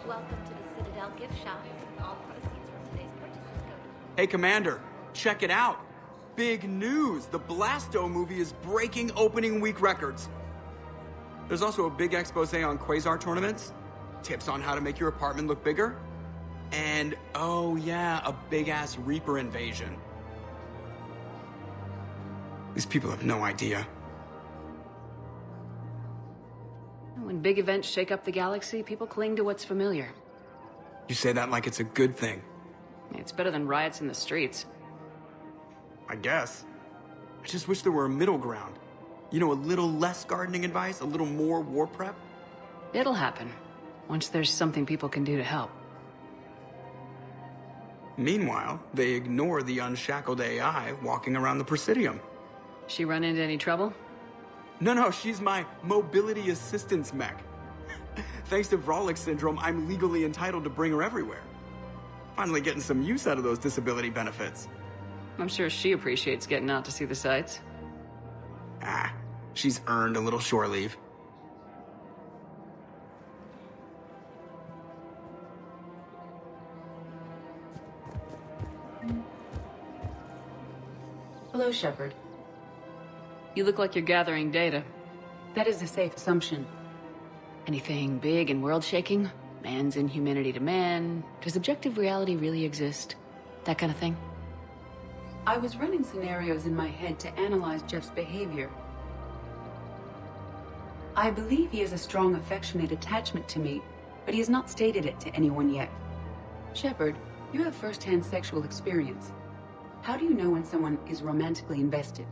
Welcome to the Citadel gift shop. All proceeds from today's purchases go to... Hey, Commander, check it out. Big news! The Blasto movie is breaking opening week records. There's also a big expose on Quasar tournaments, tips on how to make your apartment look bigger, and, oh yeah, a big-ass Reaper invasion. These people have no idea. When big events shake up the galaxy, people cling to what's familiar. You say that like it's a good thing. It's better than riots in the streets. I guess. I just wish there were a middle ground. You know, a little less gardening advice, a little more war prep. It'll happen, once there's something people can do to help. Meanwhile, they ignore the unshackled AI walking around the Presidium. She run into any trouble? No, she's my mobility assistance mech. Thanks to Vrolic syndrome, I'm legally entitled to bring her everywhere. Finally getting some use out of those disability benefits. I'm sure she appreciates getting out to see the sights. Ah, she's earned a little shore leave. Hello, Shepard. You look like you're gathering data. That is a safe assumption. Anything big and world-shaking? Man's inhumanity to man? Does objective reality really exist? That kind of thing? I was running scenarios in my head to analyze Jeff's behavior. I believe he has a strong affectionate attachment to me, but he has not stated it to anyone yet. Shepard, you have first-hand sexual experience. How do you know when someone is romantically invested?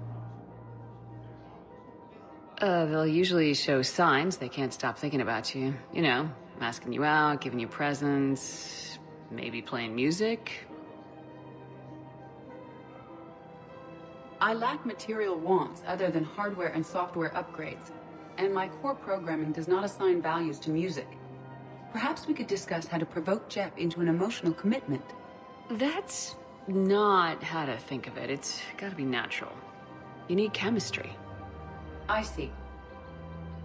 They'll usually show signs they can't stop thinking about you. You know, asking you out, giving you presents, maybe playing music. I lack material wants other than hardware and software upgrades, and my core programming does not assign values to music. Perhaps we could discuss how to provoke Jeff into an emotional commitment. That's not how to think of it. It's gotta be natural. You need chemistry. I see.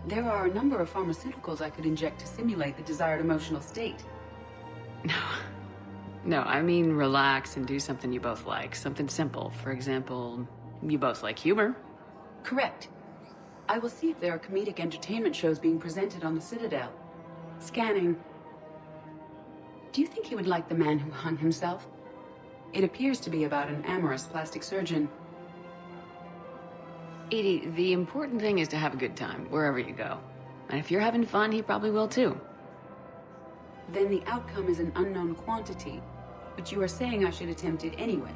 There are a number of pharmaceuticals I could inject to simulate the desired emotional state. No, I mean relax and do something you both like. Something simple. For example, you both like humor. Correct. I will see if there are comedic entertainment shows being presented on the Citadel. Scanning. Do you think he would like The Man Who Hung Himself? It appears to be about an amorous plastic surgeon. Edie, the important thing is to have a good time, wherever you go. And if you're having fun, he probably will too. Then the outcome is an unknown quantity, but you are saying I should attempt it anyway.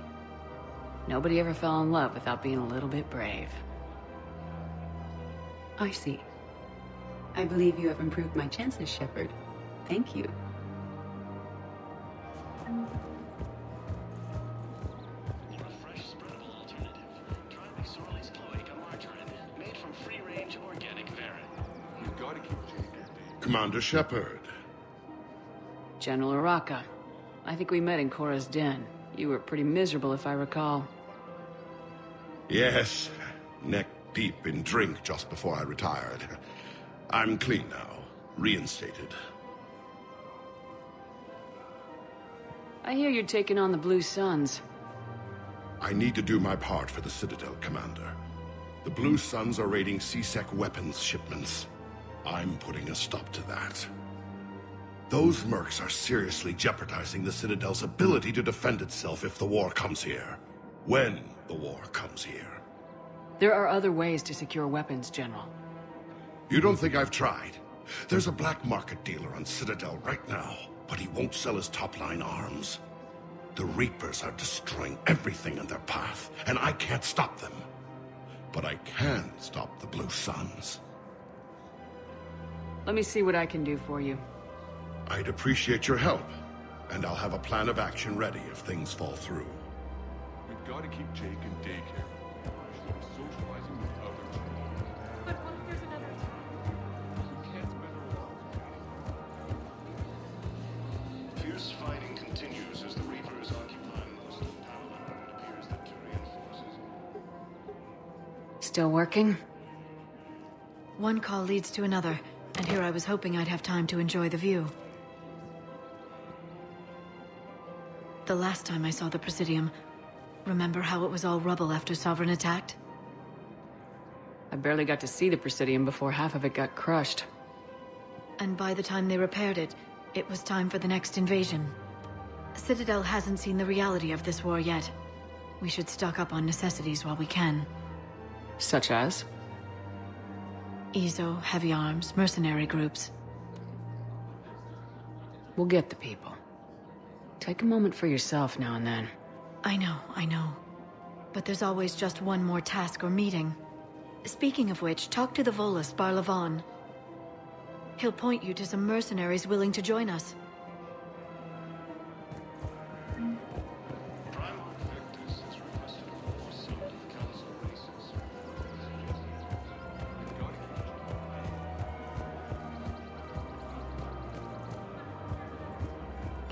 Nobody ever fell in love without being a little bit brave. I see. I believe you have improved my chances, Shepard. Thank you. Commander Shepard. General Araka. I think we met in Cora's den. You were pretty miserable, if I recall. Yes, neck deep in drink just before I retired. I'm clean now, reinstated. I hear you're taking on the Blue Suns. I need to do my part for the Citadel, Commander. The Blue Suns are raiding C-Sec weapons shipments. I'm putting a stop to that. Those mercs are seriously jeopardizing the Citadel's ability to defend itself if the war comes here. When the war comes here. There are other ways to secure weapons, General. You don't think I've tried? There's a black market dealer on Citadel right now, but he won't sell his top-line arms. The Reapers are destroying everything in their path, and I can't stop them. but I can stop the Blue Suns. Let me see what I can do for you. I'd appreciate your help, and I'll have a plan of action ready if things fall through. We've got to keep Jake in daycare. She'll be socializing with other children. But what if there's another time? We can't spend her alone. Fierce fighting continues as the Reapers occupy most of Paladin. It appears that Tyrian forces... Still working? One call leads to another, and here I was hoping I'd have time to enjoy the view. The last time I saw the Presidium, remember how it was all rubble after Sovereign attacked? I barely got to see the Presidium before half of it got crushed. And by the time they repaired it, it was time for the next invasion. Citadel hasn't seen the reality of this war yet. We should stock up on necessities while we can. Such as? Ezo, heavy arms, mercenary groups. We'll get the people. Take a moment for yourself now and then. I know. But there's always just one more task or meeting. Speaking of which, talk to the Volus, Barlavon. He'll point you to some mercenaries willing to join us.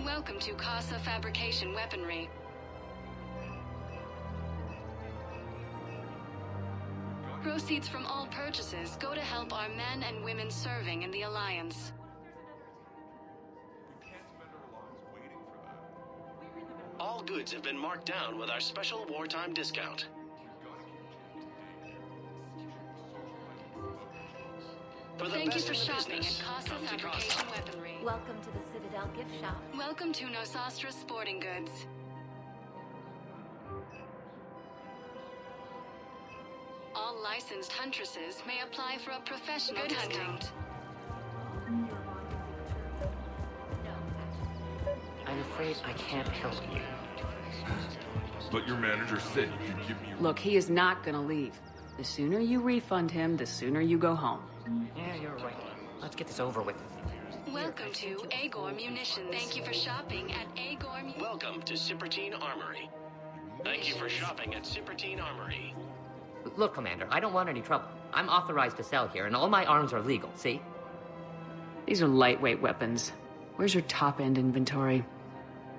Welcome to Casa Fabrication Weaponry. Proceeds from all purchases go to help our men and women serving in the Alliance. All goods have been marked down with our special wartime discount. For the Thank you best for in the shopping business, at Casa come to Fabrication Casa. Weaponry. Welcome to the Citadel gift shop. Welcome to Nosastra Sporting Goods. All licensed huntresses may apply for a professional discount. I'm afraid I can't help you. But your manager said you'd give me... Look, he is not gonna leave. The sooner you refund him, the sooner you go home. Yeah, you're right. Let's get this over with. Welcome to Agor Munitions. Thank you for shopping at Agor Munitions. Welcome to Cipertine Armory. Thank you for shopping at Cipertine Armory. Look, Commander, I don't want any trouble. I'm authorized to sell here, and all my arms are legal, see? These are lightweight weapons. Where's your top-end inventory?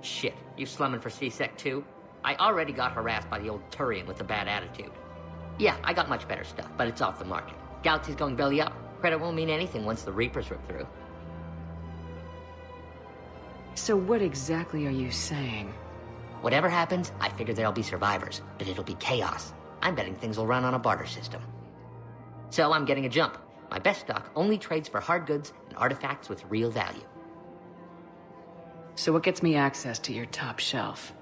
Shit, you slumming for C-Sec too? I already got harassed by the old Turian with the bad attitude. Yeah, I got much better stuff, but it's off the market. Galaxy's going belly up. Credit won't mean anything once the Reapers rip through. So what exactly are you saying? Whatever happens, I figure there'll be survivors, but it'll be chaos. I'm betting things will run on a barter system. So I'm getting a jump. My best stock only trades for hard goods and artifacts with real value. So what gets me access to your top shelf?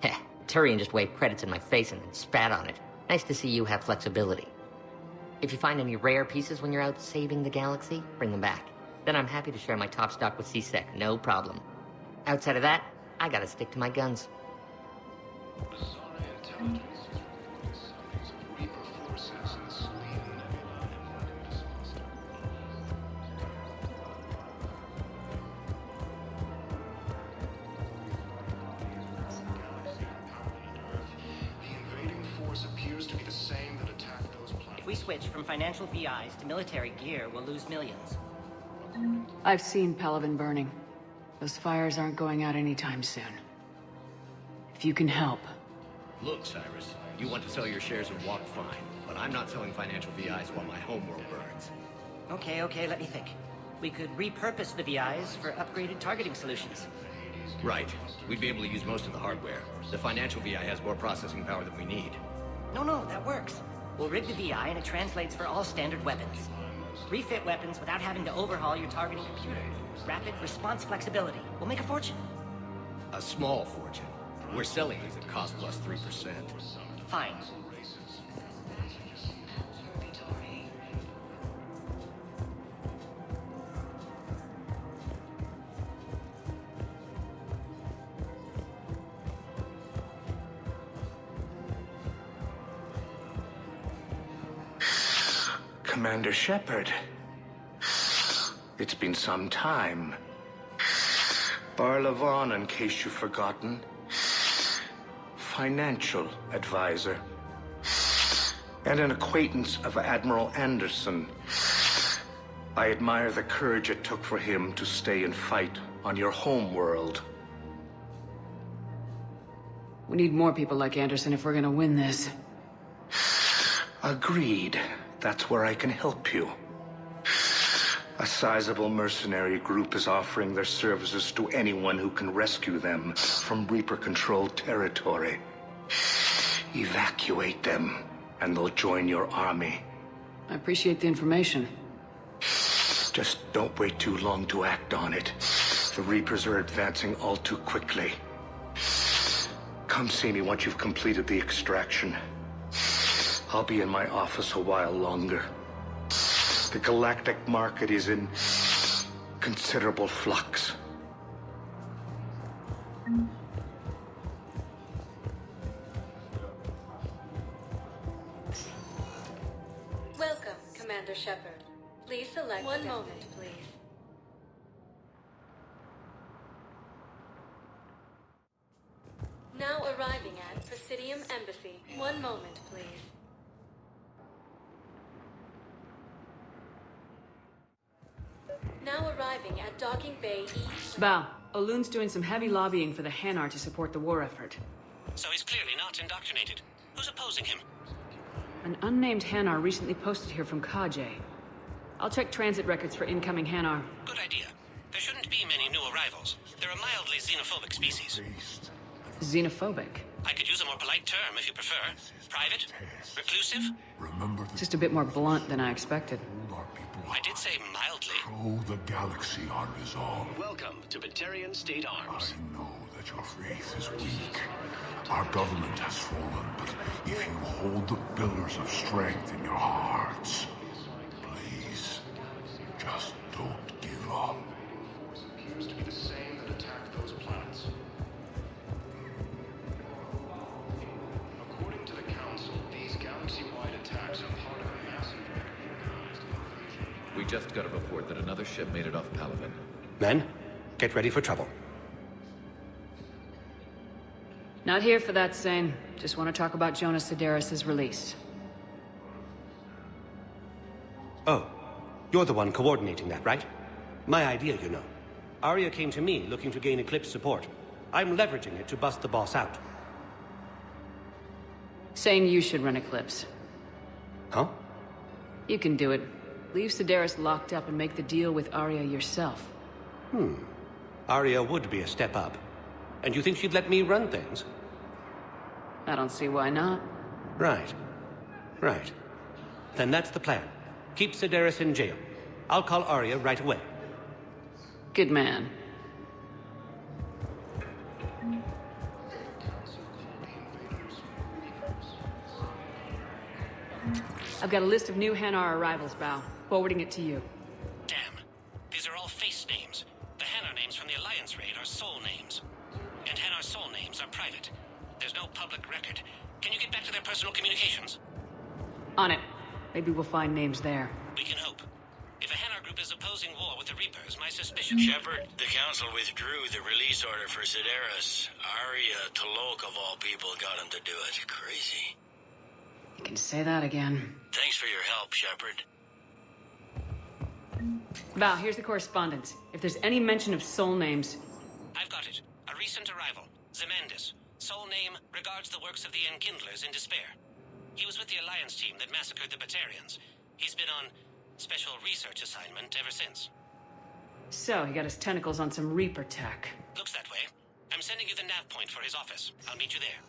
Heh, Turian just waved credits in my face and then spat on it. Nice to see you have flexibility. If you find any rare pieces when you're out saving the galaxy, bring them back. Then I'm happy to share my top stock with C-Sec, no problem. Outside of that, I gotta stick to my guns. If we switch from financial VIs to military gear, we'll lose millions. I've seen Palaven burning. Those fires aren't going out anytime soon. If you can help. Look, Cyrus, you want to sell your shares and walk fine, but I'm not selling financial VIs while my homeworld burns. Okay, let me think. We could repurpose the VIs for upgraded targeting solutions. Right. We'd be able to use most of the hardware. The financial VI has more processing power than we need. No, that works. We'll rig the VI and it translates for all standard weapons. Refit weapons without having to overhaul your targeting computer. Rapid response flexibility. We'll make a fortune. A small fortune. We're selling these at cost plus 3%. Fine. Commander Shepard. It's been some time. Barlavon, in case you've forgotten. Financial advisor. And an acquaintance of Admiral Anderson. I admire the courage it took for him to stay and fight on your home world. We need more people like Anderson if we're gonna win this. Agreed. That's where I can help you. A sizable mercenary group is offering their services to anyone who can rescue them from Reaper-controlled territory. Evacuate them, and they'll join your army. I appreciate the information. Just don't wait too long to act on it. The Reapers are advancing all too quickly. Come see me once you've completed the extraction. I'll be in my office a while longer. The galactic market is in considerable flux. Welcome, Commander Shepard. Please select one moment, please. Now arriving at Presidium Embassy. One moment, please. Now arriving at Docking Bay East. Bao, Olun's doing some heavy lobbying for the Hanar to support the war effort. So he's clearly not indoctrinated. Who's opposing him? An unnamed Hanar recently posted here from Kajay. I'll check transit records for incoming Hanar. Good idea. There shouldn't be many new arrivals. They're a mildly xenophobic species. Xenophobic? I could use a more polite term if you prefer. Private? Reclusive? Just a bit more blunt than I expected. I did say mildly. Throw the galaxy on resolve. Welcome to Batarian State Arms. I know that your faith is weak. Our government has fallen, but if you hold the pillars of strength in your hearts, please, just don't give up. Appears to be the same that attacked those planets. According to the Council, these galaxy-wide attacks are part of a massive organized invasion. We just got a report that another ship made it off Palaven. Men, get ready for trouble. Not here for that, Sane. Just want to talk about Jonas Sedaris' release. Oh, you're the one coordinating that, right? My idea, you know. Arya came to me looking to gain Eclipse support. I'm leveraging it to bust the boss out. Sane, you should run Eclipse. Huh? You can do it. Leave Sedaris locked up and make the deal with Arya yourself. Arya would be a step up. And you think she'd let me run things? I don't see why not. Right. Right. Then that's the plan. Keep Sedaris in jail. I'll call Arya right away. Good man. I've got a list of new Hanar arrivals, Bao. Forwarding it to you. Damn. These are all face names. The Hanar names from the Alliance raid are soul names. And Hanar soul names are private. There's no public record. Can you get back to their personal communications? On it. Maybe we'll find names there. We can hope. If a Hanar group is opposing war with the Reapers, my suspicion... Shepard, the Council withdrew the release order for Sedaris. Arya Talok, of all people, got him to do it. Crazy. You can say that again. Thanks for your help, Shepard. Val, here's the correspondence. If there's any mention of soul names... I've got it. A recent arrival. Zemandis. Soul name regards the works of the Enkindlers in despair. He was with the Alliance team that massacred the Batarians. He's been on special research assignment ever since. So, he got his tentacles on some Reaper tech. Looks that way. I'm sending you the nav point for his office. I'll meet you there.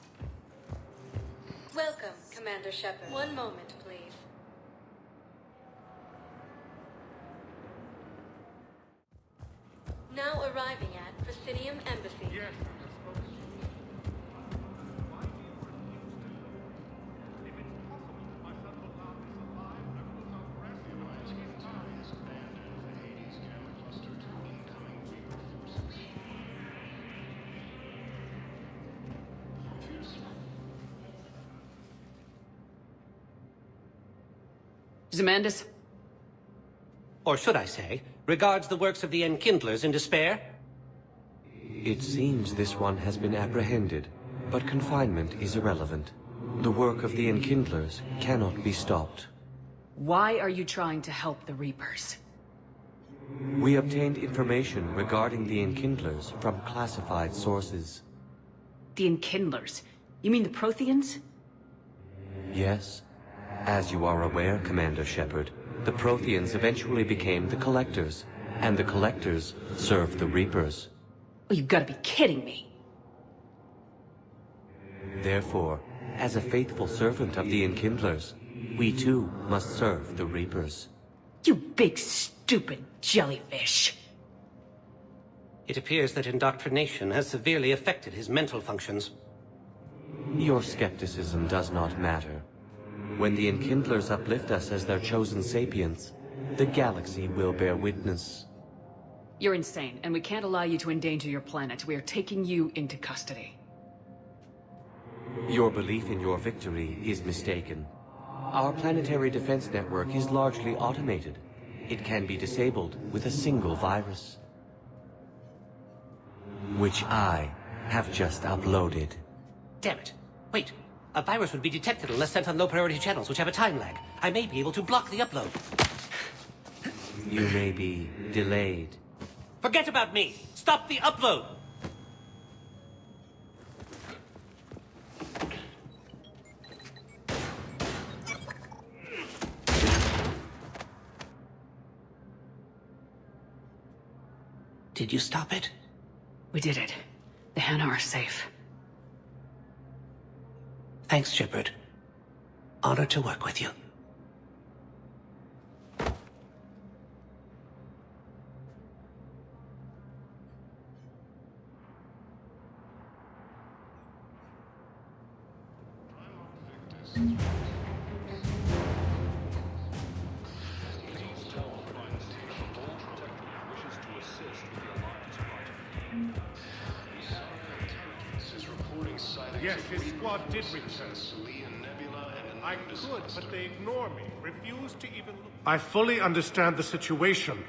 Welcome, Commander Shepard. One moment, please. Now arriving at Presidium Embassy. Yes. Zemandis, or should I say, regards the works of the Enkindlers in despair? It seems this one has been apprehended, but confinement is irrelevant. The work of the Enkindlers cannot be stopped. Why are you trying to help the Reapers? We obtained information regarding the Enkindlers from classified sources. The Enkindlers? You mean the Protheans? Yes. As you are aware, Commander Shepard, the Protheans eventually became the Collectors, and the Collectors served the Reapers. Oh, you've got to be kidding me. Therefore, as a faithful servant of the Enkindlers, we too must serve the Reapers. You big stupid jellyfish. It appears that indoctrination has severely affected his mental functions. Your skepticism does not matter. When the Enkindlers uplift us as their chosen sapients, the galaxy will bear witness. You're insane, and we can't allow you to endanger your planet. We are taking you into custody. Your belief in your victory is mistaken. Our planetary defense network is largely automated. It can be disabled with a single virus, which I have just uploaded. Damn it. Wait. A virus would be detected unless sent on low-priority channels, which have a time lag. I may be able to block the upload. You may be delayed. Forget about me! Stop the upload! Did you stop it? We did it. The Hannah are safe. Thanks, Shepard. Honored to work with you. Yes, his squad did return. I could, but they ignore me. Refuse to even look. I fully understand the situation.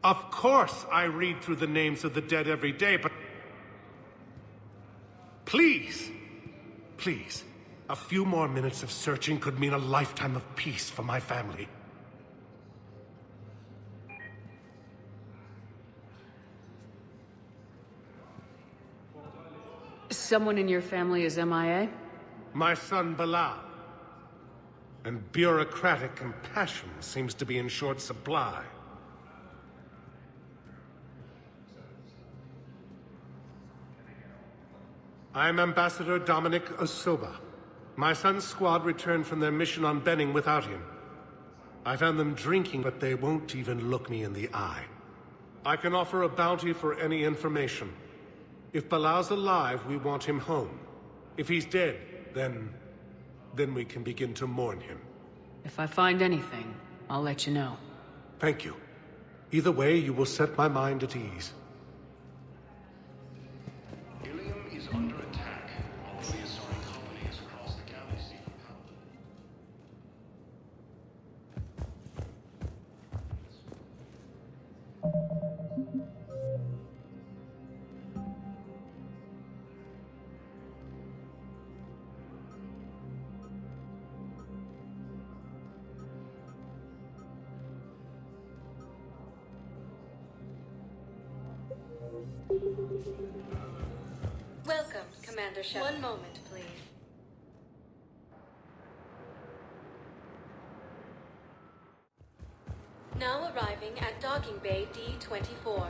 Of course I read through the names of the dead every day, but... Please! Please. A few more minutes of searching could mean a lifetime of peace for my family. Someone in your family is MIA? My son, Bilal. And bureaucratic compassion seems to be in short supply. I'm Ambassador Dominic Osoba. My son's squad returned from their mission on Benning without him. I found them drinking, but they won't even look me in the eye. I can offer a bounty for any information. If Bilal's alive, we want him home. If he's dead, then we can begin to mourn him. If I find anything, I'll let you know. Thank you. Either way, you will set my mind at ease. Ilium is under attack. All reassuring colonies across the galaxy. Welcome, Commander Shepard. One moment, please. Now arriving at Docking Bay D-24.